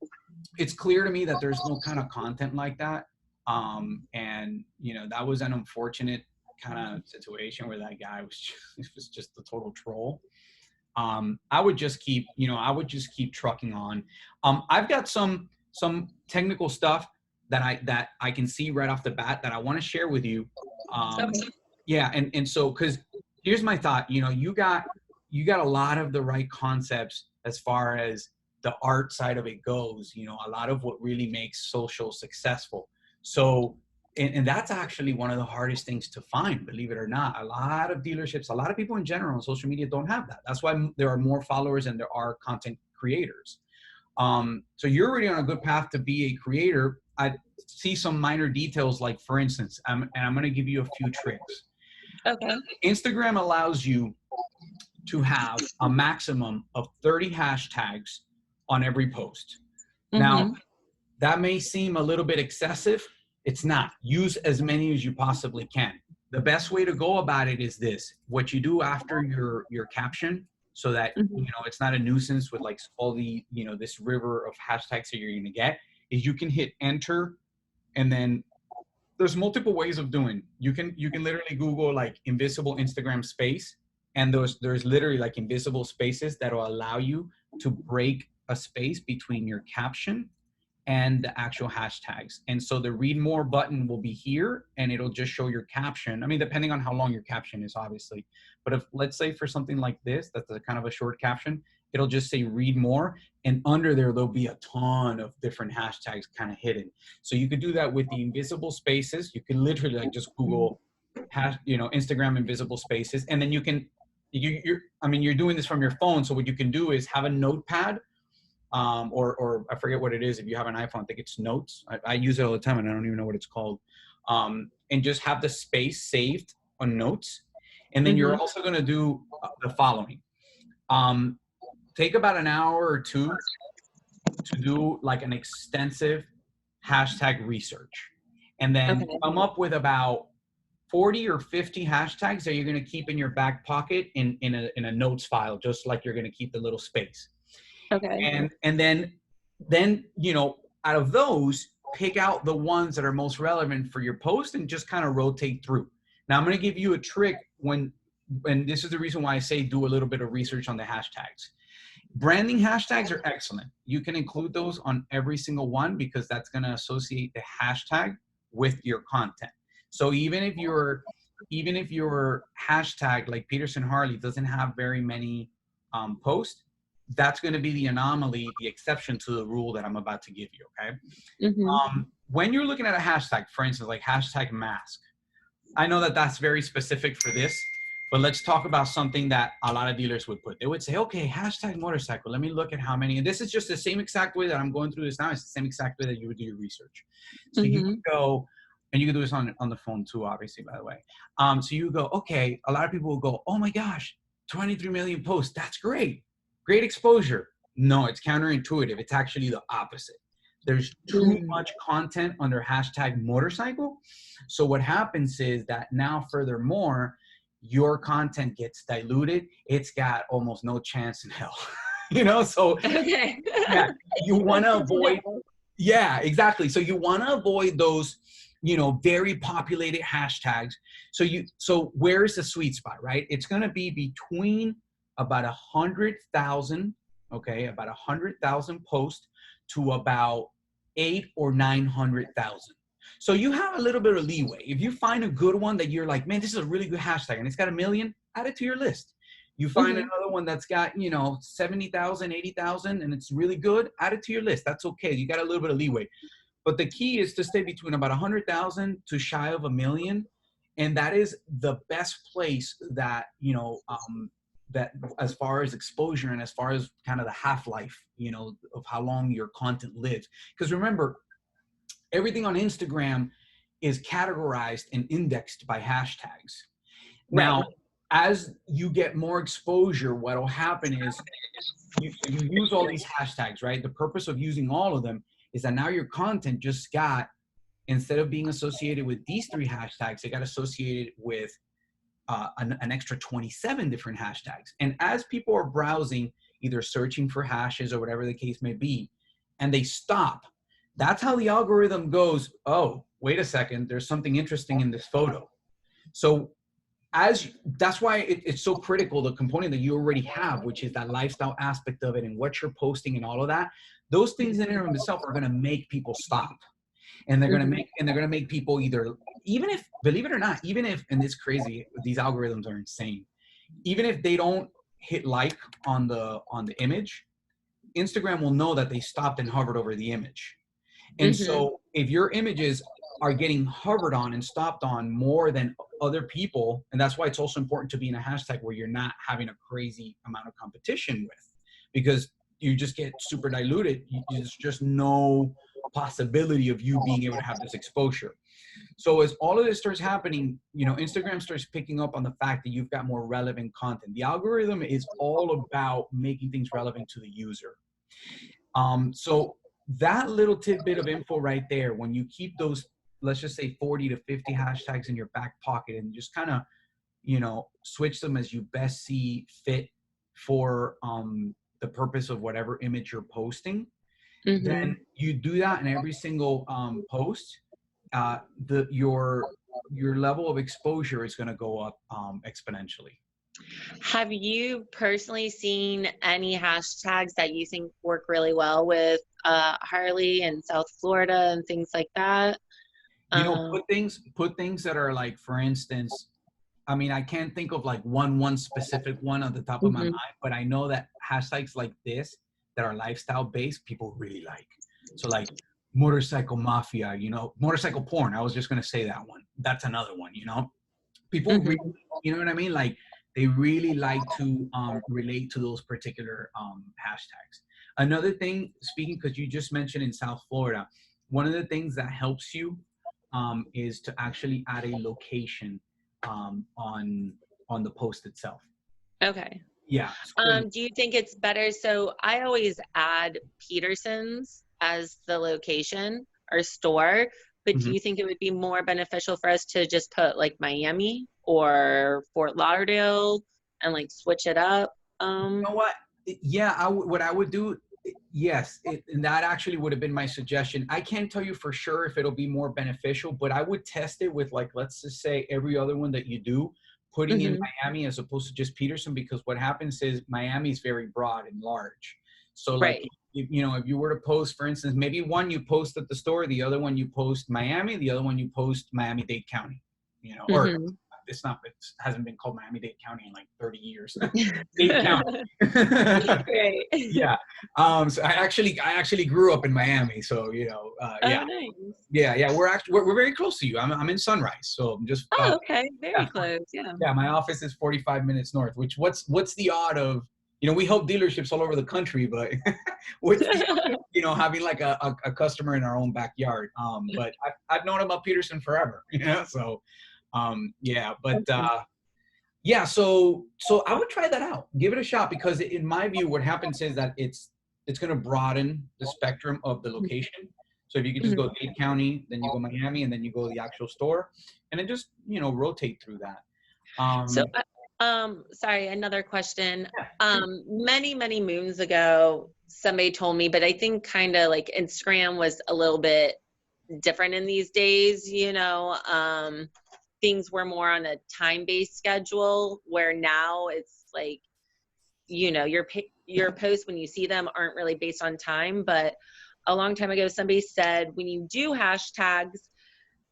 S1: it's clear to me that there's no kind of content like that. And you know, that was an unfortunate kind of situation where that guy was just a total troll. I would just keep, you know, I would just keep trucking on. I've got some technical stuff that I can see right off the bat that I want to share with you.
S2: Okay.
S1: Yeah, and so, because here's my thought. You know, you got a lot of the right concepts as far as the art side of it goes. You know, a lot of what really makes social successful. So, and that's actually one of the hardest things to find, believe it or not. A lot of dealerships, a lot of people in general on social media don't have that. That's why there are more followers than there are content creators. So you're already on a good path to be a creator. I see some minor details, like, for instance, and I'm going to give you a few tricks.
S2: Okay.
S1: Instagram allows you to have a maximum of 30 hashtags on every post. Now,
S2: Mm-hmm.
S1: that may seem a little bit excessive. It's not. Use as many as you possibly can. The best way to go about it is this: what you do after your caption, so that,
S2: Mm-hmm.
S1: you know, it's not a nuisance with like all the, you know, this river of hashtags that you're going to get, is you can hit enter, and then there's multiple ways of doing. You can literally Google like invisible Instagram space, and there's literally like invisible spaces that will allow you to break a space between your caption and the actual hashtags. And so the read more button will be here, and it'll just show your caption. I mean, depending on how long your caption is, obviously. But if, let's say for something like this, that's a kind of a short caption, it'll just say read more. And under there, there'll be a ton of different hashtags kind of hidden. So you could do that with the invisible spaces. You can literally like just Google Instagram invisible spaces. And then you can, I mean, you're doing this from your phone. So what you can do is have a notepad, or I forget what it is. If you have an iPhone, I think it's Notes. I use it all the time, and I don't even know what it's called. And just have the space saved on Notes. And then you're
S2: Mm-hmm.
S1: also going to do the following. Take about an hour or two to do like an extensive hashtag research, and then
S2: Okay.
S1: come up with about 40 or 50 hashtags that you're going to keep in your back pocket in a notes file, just like you're going to keep the little space.
S2: Okay.
S1: And then you know, out of those, pick out the ones that are most relevant for your post and just kind of rotate through. Now I'm going to give you a trick, and this is the reason why I say do a little bit of research on the hashtags. Branding hashtags are excellent. You can include those on every single one, because that's going to associate the hashtag with your content. So even if your hashtag, like Peterson Harley, doesn't have very many posts, that's going to be the anomaly, the exception to the rule that I'm about to give you. Okay.
S2: Mm-hmm.
S1: When you're looking at a hashtag, for instance, like hashtag mask, I know that that's very specific for this, but let's talk about something that a lot of dealers would put. They would say, okay, hashtag motorcycle. Let me look at how many. And this is just the same exact way that I'm going through this now. It's the same exact way that you would do your research. So you
S2: Mm-hmm.
S1: could go, and you can do this on the phone too, obviously, by the way. So you go, okay, a lot of people will go, oh my gosh, 23 million posts. That's great. Great exposure. No, it's counterintuitive. It's actually the opposite. There's too much content under hashtag motorcycle. So what happens is that now, furthermore, your content gets diluted. It's got almost no chance in hell. So
S2: Okay.
S1: yeah, you want to
S2: That's good to
S1: avoid,
S2: know.
S1: yeah, exactly. So you want to avoid those, very populated hashtags. So where's the sweet spot, right? It's going to be between about 100,000, okay, about 100,000 posts to about 800,000 or 900,000. So you have a little bit of leeway. If you find a good one that you're like, man, this is a really good hashtag and it's got 1 million, add it to your list. You find another one that's got, 70,000, 80,000, and it's really good, add it to your list. That's okay. You got a little bit of leeway. But the key is to stay between about 100,000 to shy of 1 million. And that is the best place that, that as far as exposure and as far as kind of the half-life, of how long your content lives. Because remember, everything on Instagram is categorized and indexed by hashtags. Now, as you get more exposure, what will happen is you use all these hashtags, right? The purpose of using all of them is that now your content just got, instead of being associated with these 3 hashtags, it got associated with an extra 27 different hashtags. And as people are browsing, either searching for hashes or whatever the case may be, and they stop, that's how the algorithm goes, oh, wait a second, there's something interesting in this photo. So that's why it's so critical, the component that you already have, which is that lifestyle aspect of it and what you're posting and all of that. Those things in and of themselves are going to make people stop. And they're going to make people either, even if, believe it or not, even if, and it's crazy, these algorithms are insane. Even if they don't hit like on the image, Instagram will know that they stopped and hovered over the image. And so if your images are getting hovered on and stopped on more than other people, and that's why it's also important to be in a hashtag where you're not having a crazy amount of competition with, because you just get super diluted. There's just no possibility of you being able to have this exposure. So as all of this starts happening, Instagram starts picking up on the fact that you've got more relevant content. The algorithm is all about making things relevant to the user. So that little tidbit of info right there, when you keep those, let's just say 40 to 50 hashtags in your back pocket and just kind of, switch them as you best see fit for the purpose of whatever image you're posting, then you do that in every single post, your level of exposure is going to go up exponentially.
S2: Have you personally seen any hashtags that you think work really well with Harley and South Florida and things like that?
S1: Put things that are like, for instance, I mean, I can't think of like one specific one on the top of my mind, but I know that hashtags like this that are lifestyle based, people really like. So like motorcycle mafia, motorcycle porn. I was just going to say that one. That's another one, people really, you know what I mean? Like they really like to relate to those particular hashtags. Another thing, speaking, because you just mentioned in South Florida, one of the things that helps you is to actually add a location on the post itself.
S2: Okay.
S1: Yeah.
S2: Do you think it's better? So I always add Peterson's as the location or store, but do you think it would be more beneficial for us to just put like Miami or Fort Lauderdale and like switch it up?
S1: You know what? Yeah, what I would do, yes, and that actually would have been my suggestion. I can't tell you for sure if it'll be more beneficial, but I would test it with, like, let's just say every other one that you do, putting in Miami as opposed to just Peterson, because what happens is Miami is very broad and large. So like, if you were to post, for instance, maybe one you post at the store, the other one you post Miami, the other one you post Miami-Dade County, or it hasn't been called Miami-Dade County in like 30 years. Dade County.
S2: Great.
S1: Yeah. So I actually grew up in Miami, so yeah.
S2: Nice.
S1: Yeah. We're very close to you. I'm in Sunrise, so I'm just.
S2: Okay, very close. Yeah.
S1: Yeah, my office is 45 minutes north. Which what's the odd of? We help dealerships all over the country, but what's the, having like a customer in our own backyard. But I've known about Peterson forever. So. Yeah, but yeah, so I would try that out. Give it a shot, because in my view, what happens is that it's going to broaden the spectrum of the location. So if you could just go Dade County, then you go Miami, and then you go to the actual store, and then just rotate through that.
S2: So sorry, another question. Many moons ago, somebody told me, but I think kind of like Instagram was a little bit different in these days, things were more on a time-based schedule, where now it's like, your posts when you see them aren't really based on time. But a long time ago, somebody said when you do hashtags,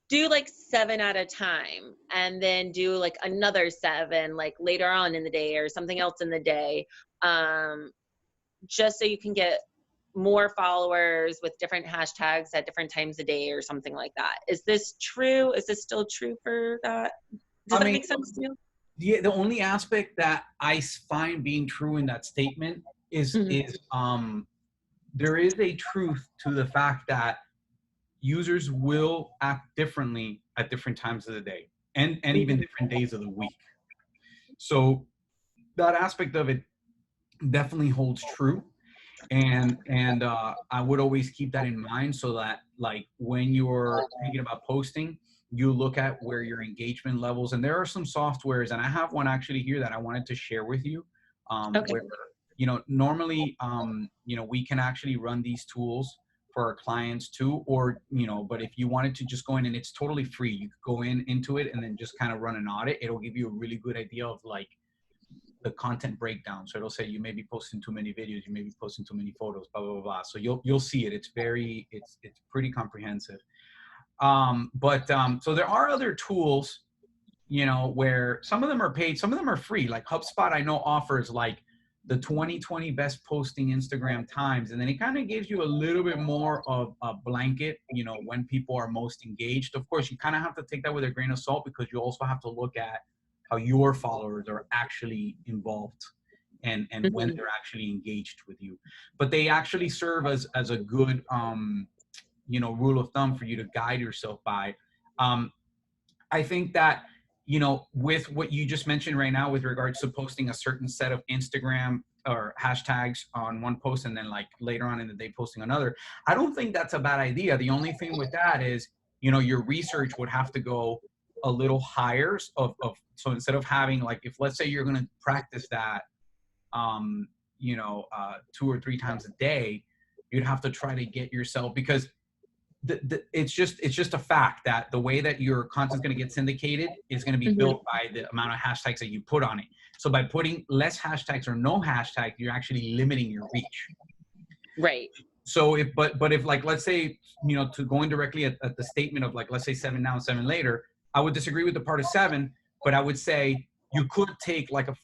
S2: do like 7 at a time and then do like another 7 like later on in the day or something else in the day, just so you can get more followers with different hashtags at different times a day or something like that. Is this true? Is this still true for that? Does
S1: I
S2: that
S1: mean,
S2: make sense to you?
S1: the only aspect that I find being true in that statement is there is a truth to the fact that users will act differently at different times of the day and even different days of the week. So that aspect of it definitely holds true. And I would always keep that in mind, so that like when you're thinking about posting, you look at where your engagement levels, and there are some softwares, and I have one actually here that I wanted to share with you,
S2: Okay.
S1: where normally we can actually run these tools for our clients too, or but if you wanted to just go in, and it's totally free, you could go into it and then just kind of run an audit. It'll give you a really good idea of like the content breakdown. So it'll say you may be posting too many videos, you may be posting too many photos, blah blah blah. So you'll see it. It's pretty comprehensive. So there are other tools, where some of them are paid, some of them are free. Like HubSpot, I know offers like the 2020 best posting Instagram times, and then it kind of gives you a little bit more of a blanket, when people are most engaged. Of course, you kind of have to take that with a grain of salt, because you also have to look at how your followers are actually involved and when they're actually engaged with you. But they actually serve as a good rule of thumb for you to guide yourself by. I think that, with what you just mentioned right now with regards to posting a certain set of Instagram or hashtags on one post and then like later on in the day posting another, I don't think that's a bad idea. The only thing with that is, your research would have to go a little higher so instead of having like, if let's say you're going to practice that 2 or 3 times a day, you'd have to try to get yourself, because it's just a fact that the way that your content's going to get syndicated is going to be built by the amount of hashtags that you put on it. So by putting less hashtags or no hashtags, you're actually limiting your reach.
S2: Right.
S1: So if like, let's say, to go in directly at the statement of like, let's say 7 now and 7 later, I would disagree with the part of 7, but I would say you could take like a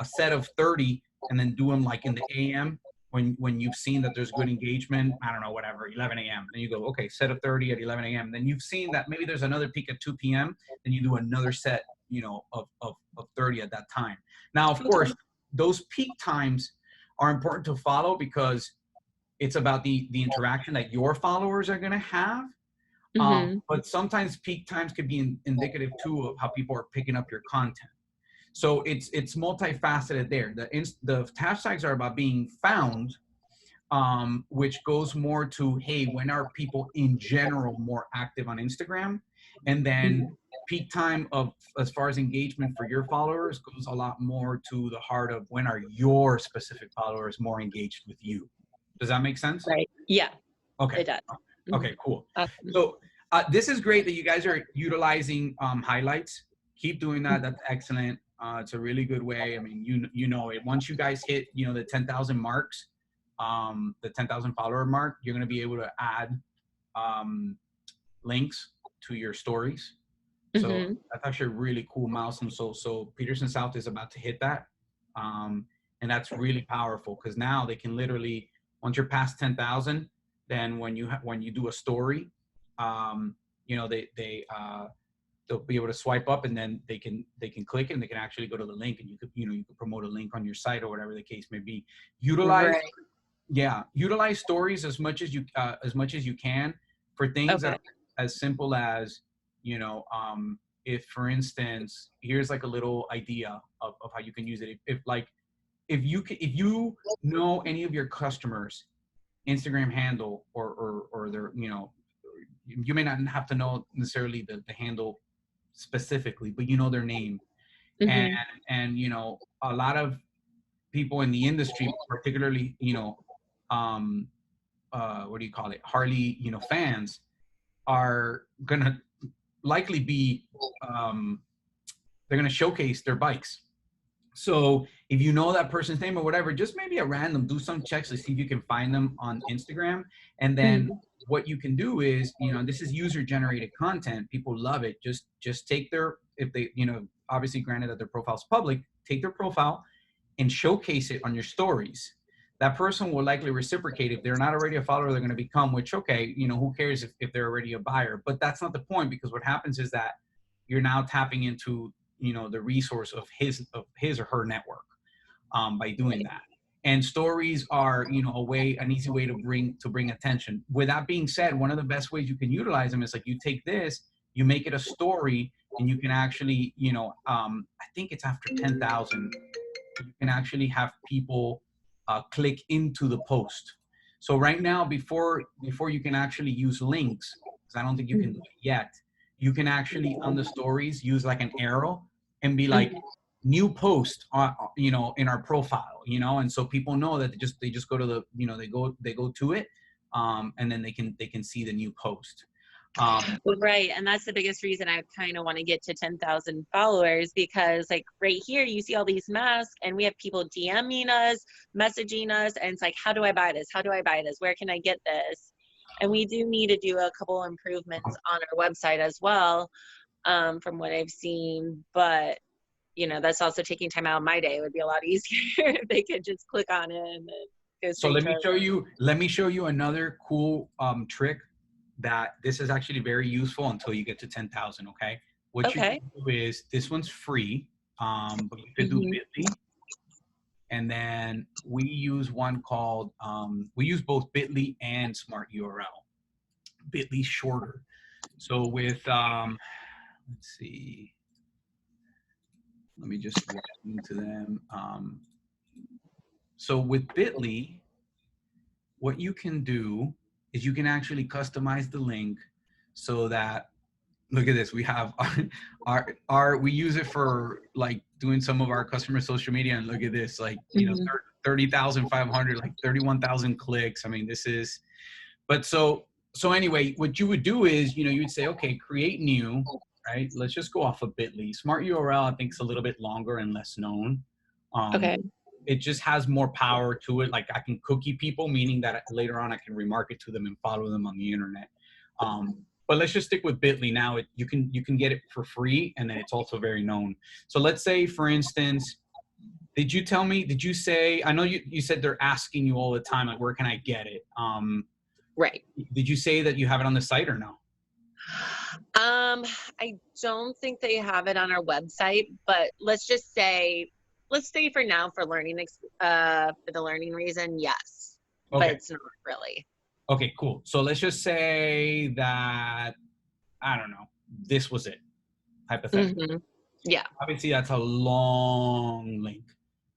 S1: set of 30 and then do them like in the AM when you've seen that there's good engagement, I don't know, whatever, 11 a.m. Then you go, okay, set of 30 at 11 a.m. Then you've seen that maybe there's another peak at 2 p.m. Then you do another set, of 30 at that time. Now, of course, those peak times are important to follow, because it's about the interaction that your followers are going to have. But sometimes peak times could be indicative too of how people are picking up your content. So it's multifaceted there. The hashtags are about being found, which goes more to, hey, when are people in general more active on Instagram? And then peak time of, as far as engagement for your followers, goes a lot more to the heart of when are your specific followers more engaged with you. Does that make sense?
S2: Right. Yeah.
S1: Okay.
S2: It does.
S1: Okay, cool. So this is great that you guys are utilizing highlights. Keep doing that. That's excellent. It's a really good way. I mean, you know it. Once you guys hit, the 10,000 marks, the 10,000 follower mark, you're going to be able to add links to your stories. So that's actually a really cool milestone. So Peterson South is about to hit that. And that's really powerful, because now they can literally, once you're past 10,000, then when you do a story, they'll be able to swipe up, and then they can click, and they can actually go to the link, and you could promote a link on your site or whatever the case may be. Utilize stories as much as you can for things that are as simple as, if for instance, here's like a little idea of how you can use it. If you know any of your customers' Instagram handle, or their, you may not have to know necessarily the handle specifically, but their name. And a lot of people in the industry, particularly, what do you call it, Harley, fans, are gonna likely be they're gonna showcase their bikes. So if you know that person's name or whatever, just maybe at random do some checks to see if you can find them on Instagram, and then what you can do is, this is user generated content. People love it. Just take their, if they, obviously granted that their profile's public, take their profile and showcase it on your stories. That person will likely reciprocate. If they're not already a follower, they're going to become, which, okay, who cares if they're already a buyer, but that's not the point, because what happens is that you're now tapping into, the resource of his or her network, by doing that. And stories are, an easy way to bring attention. With that being said, one of the best ways you can utilize them is like, you take this, you make it a story, and you can actually, I think it's after 10,000, you can actually have people click into the post. So right now, before you can actually use links, because I don't think you can do it yet, you can actually on the stories use like an arrow and be like, new post in our profile, and so people know that they just go to the, they go to it, and then they can see the new post.
S2: Right. And that's the biggest reason I kind of want to get to 10,000 followers, because like right here, you see all these masks and we have people DMing us, messaging us. And it's like, how do I buy this? How do I buy this? Where can I get this? And we do need to do a couple improvements on our website as well, from what I've seen. But, that's also taking time out of my day. It would be a lot easier if they could just click on it and then go
S1: So
S2: straight
S1: let me show you another cool trick that this is actually very useful until you get to 10,000. Okay. What you can do is, this one's free, but you could do Bitly. And then we use one called, we use both Bitly and Smart URL. Bitly's shorter. So with, let's see, let me just log into them. So with Bitly, what you can do is you can actually customize the link so that, look at this, we have we use it for like doing some of our customer social media, and look at this, like, 30,500, like 31,000 clicks. I mean, this is, but so anyway, what you would do is, you would say, okay, create new, right? Let's just go off of Bitly. Smart URL, I think, is a little bit longer and less known. It just has more power to it. Like, I can cookie people, meaning that later on I can remarket to them and follow them on the internet. But let's just stick with Bitly now. You can get it for free, and then it's also very known. So let's say, for instance, did you say, I know you said they're asking you all the time, like, where can I get it?
S2: Right.
S1: Did you say that you have it on the site or no?
S2: I don't think they have it on our website, but let's say for now, for the learning reason, yes. Okay. But it's not really.
S1: Okay, cool. So let's just say that, I don't know, this was it, hypothetically.
S2: Yeah.
S1: Obviously, that's a long link.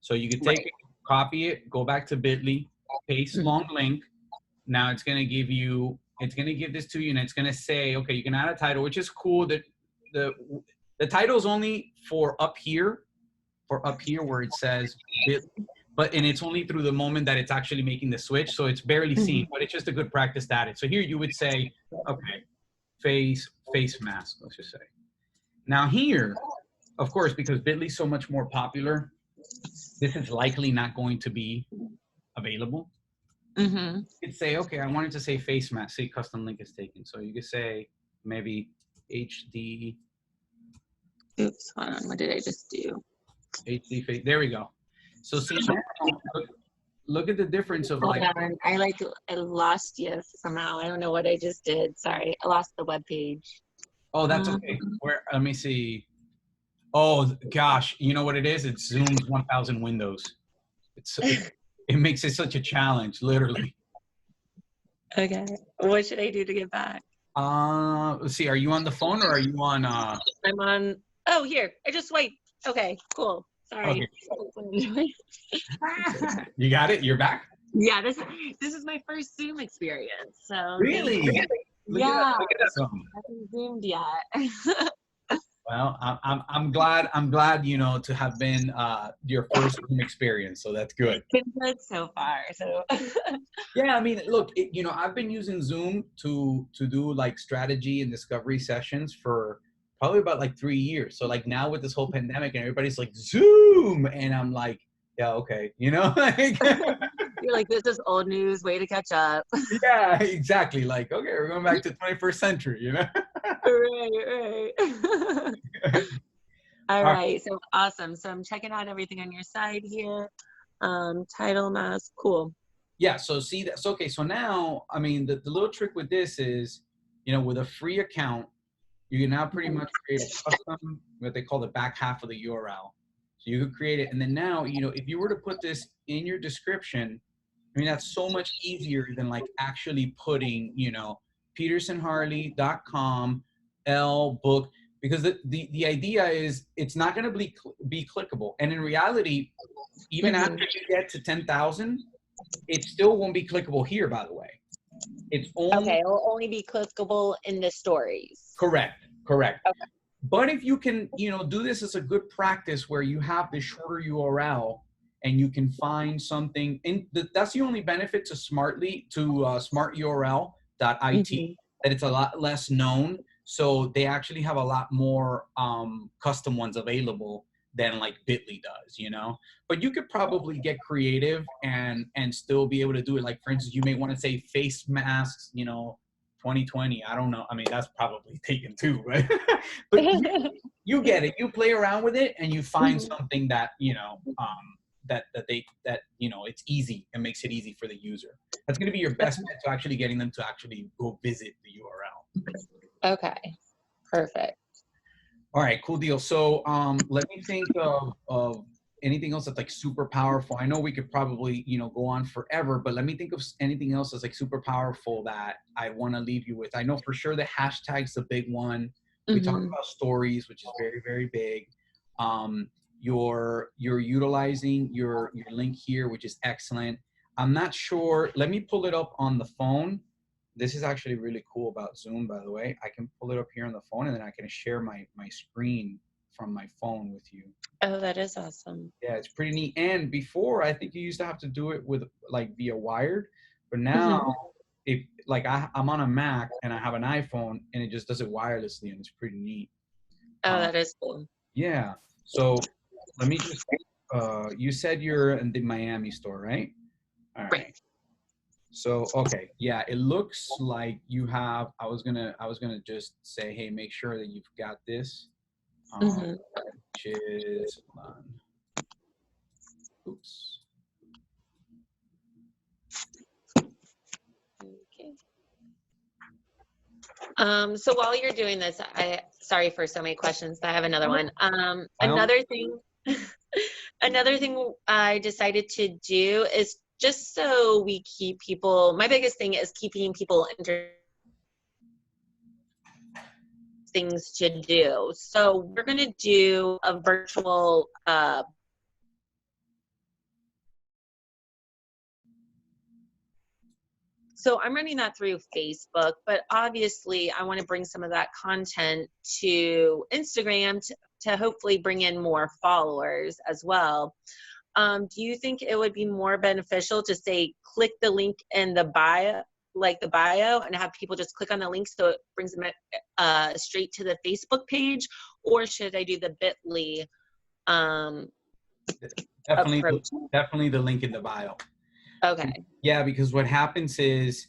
S1: So you could take it, copy it, go back to Bitly, paste long link. Now it's going to give this to you, and it's going to say, okay, you can add a title, which is cool. That the title is only for up here where it says Bitly. And it's only through the moment that it's actually making the switch. So it's barely seen, but it's just a good practice to add it. So here you would say, okay, face mask, let's just say. Now here, of course, because Bitly's so much more popular, this is likely not going to be available. You could say, okay, I wanted to say face mask, say custom link is taken. So you could say maybe HD.
S2: Oops, hold on, what did I just do?
S1: HD face, there we go. So see, look at the difference of like.
S2: I lost you somehow. I don't know what I just did. Sorry, I lost the web page.
S1: Oh, that's okay. Let me see. Oh gosh, you know what it is? It's Zoom's 1000 windows. It makes it such a challenge, literally.
S2: Okay, what should I do to get back?
S1: Let's see. Are you on the phone or are you on?
S2: I'm on. Oh, here. I just swiped. Okay, cool. Sorry.
S1: Okay. You got it? You're back?
S2: Yeah, this is my first Zoom experience. So
S1: really? Look at that.
S2: I haven't Zoomed yet.
S1: Well, I'm glad to have been your first Zoom experience. So that's good.
S2: It's been good so far. So
S1: yeah, I mean, look, I've been using Zoom to do like strategy and discovery sessions for probably about like 3 years. So like now with this whole pandemic and everybody's like Zoom, and I'm like, yeah, okay, like,
S2: You're like, this is old news, way to catch up.
S1: Yeah, exactly. Like, okay, we're going back to 21st century, you know?
S2: Right. All
S1: All right.
S2: right, so awesome. So I'm checking out everything on your side here. Title mask, cool.
S1: Yeah, so see that. So, okay, so now, I mean, the little trick with this is, with a free account, you can now pretty much create a custom, what they call the back half of the URL. So you could create it. And then now, if you were to put this in your description, I mean, that's so much easier than like actually putting, petersonharley.com, L book, because the idea is it's not going to be clickable. And in reality, even after you get to 10,000, it still won't be clickable here, by the way. It's only
S2: Okay, it'll only be clickable in the stories.
S1: correct.
S2: Okay.
S1: But if you can, do this as a good practice where you have the shorter URL and you can find something, and that's the only benefit to smarturl.it, that it's a lot less known. So they actually have a lot more custom ones available than like Bitly does, But you could probably get creative and still be able to do it. Like, for instance, you may want to say face masks, 2020. I don't know. I mean, that's probably taken too, right? But you get it. You play around with it and you find something that, it's easy and makes it easy for the user. That's going to be your best bet to actually getting them to actually go visit the URL.
S2: Okay, perfect.
S1: All right, cool deal. So let me think of anything else that's like super powerful. I know we could probably, go on forever, but let me think of anything else that's like super powerful that I want to leave you with. I know for sure the hashtag's the big one. We talked about stories, which is very, very big. You're utilizing your link here, which is excellent. I'm not sure. Let me pull it up on the phone. This is actually really cool about Zoom, by the way. I can pull it up here on the phone and then I can share my screen from my phone with you.
S2: Oh, that is awesome.
S1: Yeah, it's pretty neat. And before, I think you used to have to do it with like via wired, but now if like I'm on a Mac and I have an iPhone and it just does it wirelessly and it's pretty neat.
S2: Oh, that is cool.
S1: Yeah. So let me just, you said you're in the Miami store, right? All right. So, okay. Yeah, it looks like you have, I was gonna just say, hey, make sure that you've got this, which is, hold on. Oops.
S2: Okay. So while you're doing this, sorry for so many questions, but I have another one. Another thing I decided to do is just so we keep people, my biggest thing is keeping people interested things to do. So we're going to do a virtual so I'm running that through Facebook, but obviously I want to bring some of that content to Instagram to hopefully bring in more followers as well. Do you think it would be more beneficial to say, click the link in the bio, like the bio, and have people just click on the link so it brings them straight to the Facebook page? Or should I do the Bitly approach?
S1: Definitely the link in the bio.
S2: Okay.
S1: Yeah, because what happens is,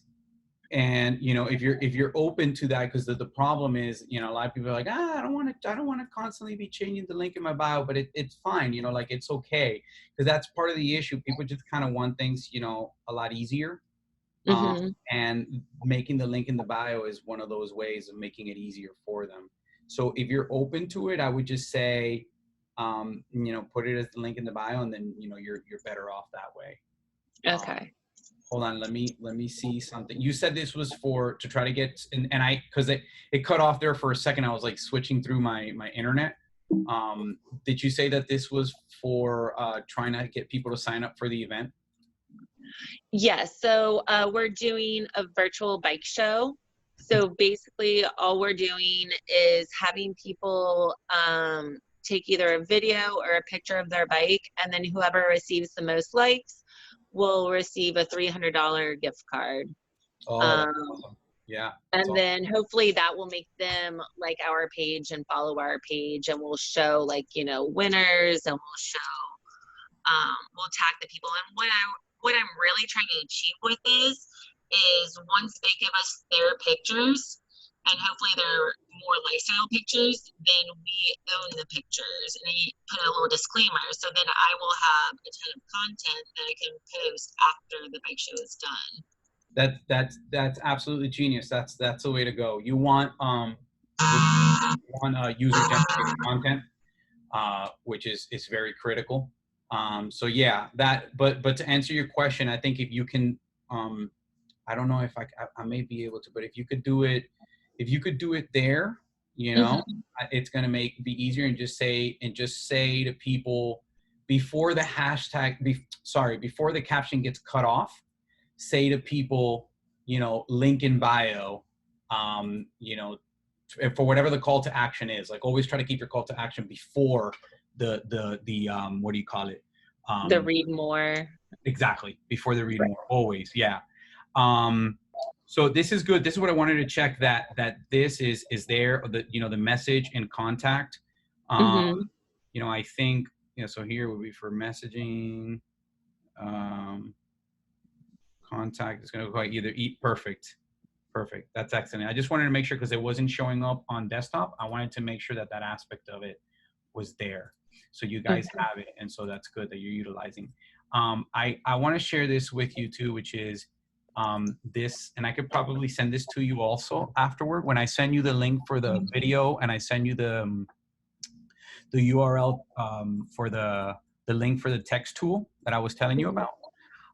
S1: and if you're open to that, because the problem is, a lot of people are like, I don't want to constantly be changing the link in my bio, but it's fine, like it's okay, because that's part of the issue. People just kind of want things, a lot easier, and making the link in the bio is one of those ways of making it easier for them. So if you're open to it, I would just say, put it as the link in the bio, and then you're better off that way.
S2: Okay.
S1: Hold on, let me see something. You said this was to try to get, and I, because it cut off there for a second. I was like switching through my internet. Did you say that this was for trying to get people to sign up for the event?
S2: Yes. So we're doing a virtual bike show. So basically all we're doing is having people take either a video or a picture of their bike, and then whoever receives the most likes will receive a $300 gift card.
S1: Oh, awesome. Yeah.
S2: And then hopefully that will make them like our page and follow our page, and we'll show like, winners, and we'll show, we'll tag the people. And
S3: what I'm really trying to achieve with this is once they give us their pictures, and hopefully they're more lifestyle pictures, then we own the pictures. And I put a little disclaimer, so then I will have a ton of content that I can post after the bike show is done.
S1: That's absolutely genius. That's the way to go. You want user generated content, which is very critical. So yeah, but to answer your question, I think if you can, I don't know if I may be able to, but if you could do it there, it's going to be easier, and just say to people before the hashtag, before the caption gets cut off, say to people, link in bio, for whatever the call to action is. Like, always try to keep your call to action before the what do you call it?
S2: The read more.
S1: Exactly, before the read more, always, yeah. So this is good. This is what I wanted to check, that this is there, the message and contact. I think, so here would be for messaging, contact is going to go either perfect. That's excellent. I just wanted to make sure, because it wasn't showing up on desktop. I wanted to make sure that aspect of it was there. So you guys have it. And so that's good that you're utilizing. I want to share this with you too, which is this, and I could probably send this to you also afterward when I send you the link for the video, and I send you the URL for the link for the text tool that I was telling you about.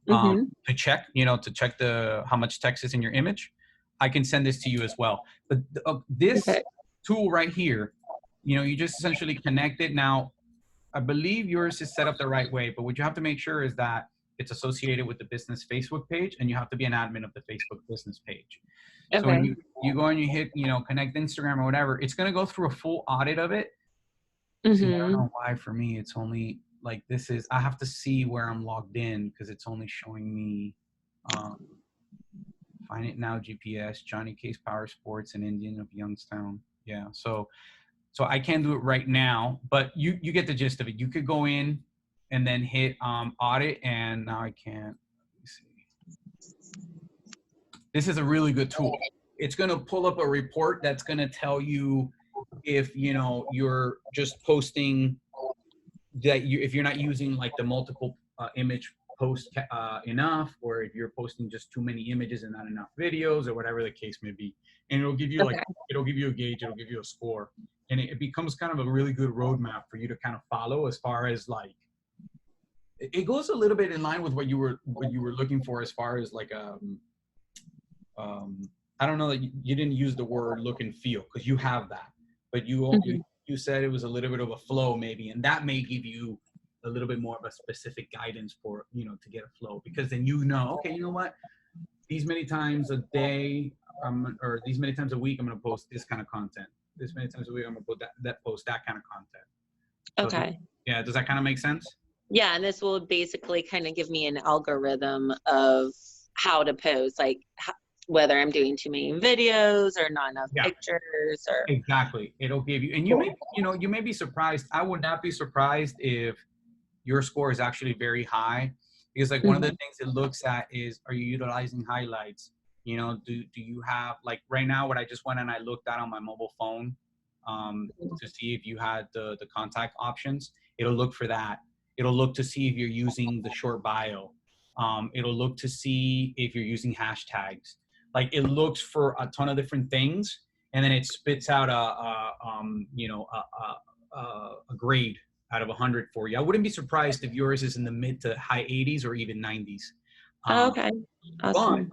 S1: To check, how much text is in your image. I can send this to you as well. But this tool right here, you just essentially connect it. Now, I believe yours is set up the right way, but what you have to make sure is that it's associated with the business Facebook page, and you have to be an admin of the Facebook business page. So when you go and you hit, connect Instagram or whatever, it's going to go through a full audit of it. See, I don't know why for me it's only like this is, I have to see where I'm logged in, because it's only showing me Find It Now GPS, Johnny Case Power Sports, and Indian of Youngstown. Yeah, so I can't do it right now, but you get the gist of it. You could go in and then hit audit, and now I can't. Let me see. This is a really good tool. It's going to pull up a report that's going to tell you if you're just posting that if you're not using like the multiple image post enough, or if you're posting just too many images and not enough videos, or whatever the case may be. And it'll give you it'll give you a gauge, it'll give you a score, and it becomes kind of a really good roadmap for you to kind of follow, as far as like, it goes a little bit in line with what you were looking for, as far as like I don't know that you didn't use the word look and feel, because you have that, but you said it was a little bit of a flow maybe, and that may give you a little bit more of a specific guidance for, to get a flow, because then okay, you know what, these many times a day, or these many times a week, I'm going to post this kind of content. This many times a week, I'm going to put post that kind of content. So yeah, does that kind of make sense?
S2: Yeah, and this will basically kind of give me an algorithm of how to post, like whether I'm doing too many videos or not enough pictures, or
S1: exactly. It'll give you, and you may be surprised. I would not be surprised if your score is actually very high, because like one of the things it looks at is, are you utilizing highlights? Do you have, like right now, what I just went and I looked at on my mobile phone to see if you had the contact options. It'll look for that. It'll look to see if you're using the short bio. It'll look to see if you're using hashtags. Like, it looks for a ton of different things, and then it spits out a grade out of 100 for you. I wouldn't be surprised if yours is in the mid to high 80s or even 90s.
S2: Okay, awesome.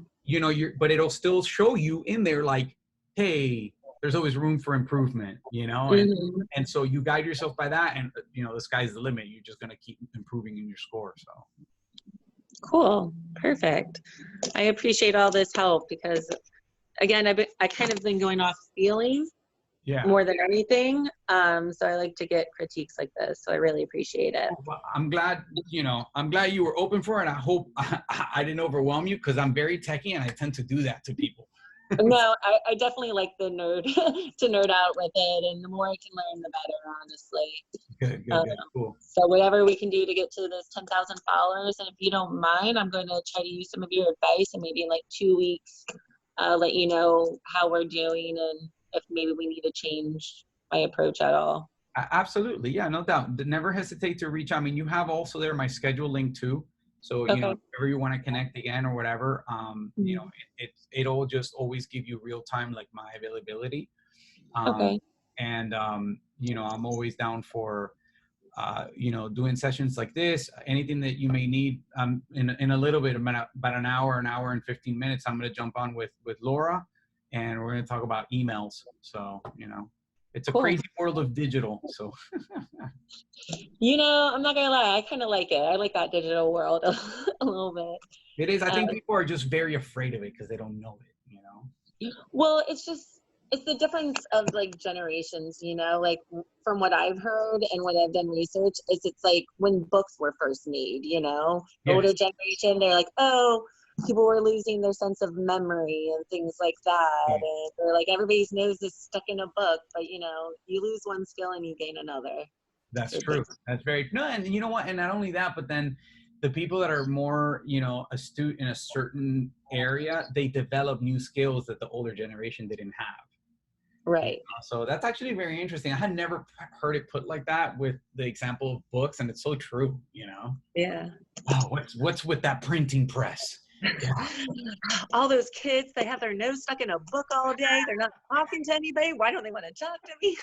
S1: But it'll still show you in there like, hey, there's always room for improvement, and so you guide yourself by that, and the sky's the limit. You're just going to keep improving in your score. So
S2: cool, perfect. I appreciate all this help, because again, I kind of been going off feeling more than anything. So I like to get critiques like this. So I really appreciate it.
S1: Well, I'm glad you were open for it. I hope I didn't overwhelm you, because I'm very techie and I tend to do that to people.
S2: No, I definitely like the nerd to nerd out with it, and the more I can learn, the better, honestly.
S1: Good, good, good. Cool.
S2: So whatever we can do to get to those 10,000 followers, and if you don't mind, I'm going to try to use some of your advice, and maybe in like 2 weeks, let you know how we're doing and if maybe we need to change my approach at all.
S1: Absolutely. Yeah, no doubt. Never hesitate to reach out. I mean, you have also there my schedule link too. So, you know,
S2: Okay.
S1: if ever you want to connect again or whatever, you know, it'll just always give you real time, like my availability.
S2: Okay.
S1: And, you know, I'm always down for, you know, doing sessions like this, anything that you may need. In a little bit, about an hour and 15 minutes, I'm going to jump on with Laura, and we're going to talk about emails. So, you know, it's a
S2: Cool.
S1: crazy world of digital. So,
S2: You know, I'm not gonna lie, I kind of like it. I like that digital world a little bit.
S1: it is. I think people are just very afraid of it because they don't know it, you know?
S2: Well, it's the difference of like generations, you know, like from what I've heard and what I've done research is it's like when books were first made, you know, the older
S1: Yes.
S2: generation, they're like, oh, people were losing their sense of memory and things like that.
S1: Yeah.
S2: And they're like, everybody's nose is stuck in a book, but you know, you lose one skill and you gain another.
S1: That's
S2: So
S1: true. That's very, no, and you know what? And not only that, but then the people that are more, you know, astute in a certain area, they develop new skills that the older generation didn't have.
S2: Right.
S1: So that's actually very interesting. I had never heard it put like that with the example of books, and it's so true, you know?
S2: Yeah.
S1: Oh, what's with that printing press? Yeah.
S2: All those kids, they have their nose stuck in a book all day. They're not talking to anybody. Why don't they want to talk to me?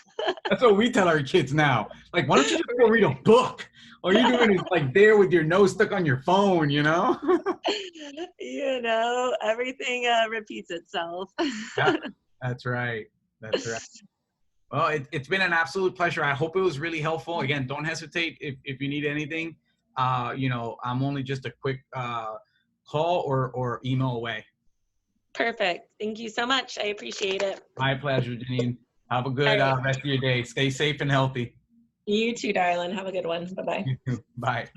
S1: That's what we tell our kids now. Like, why don't you just go read a book? All you're doing is like there with your nose stuck on your phone, you know?
S2: You know, everything repeats itself.
S1: Yeah, that's right. That's right. Well, it's been an absolute pleasure. I hope it was really helpful. Again, don't hesitate if you need anything. You know, I'm only just a quick call or email away.
S2: Perfect. Thank you so much. I appreciate it.
S1: My pleasure, Janine. Have a good
S2: All right.
S1: rest of your day. Stay safe and healthy.
S2: You too, darling. Have a good one. Bye-bye.
S1: You too. Bye.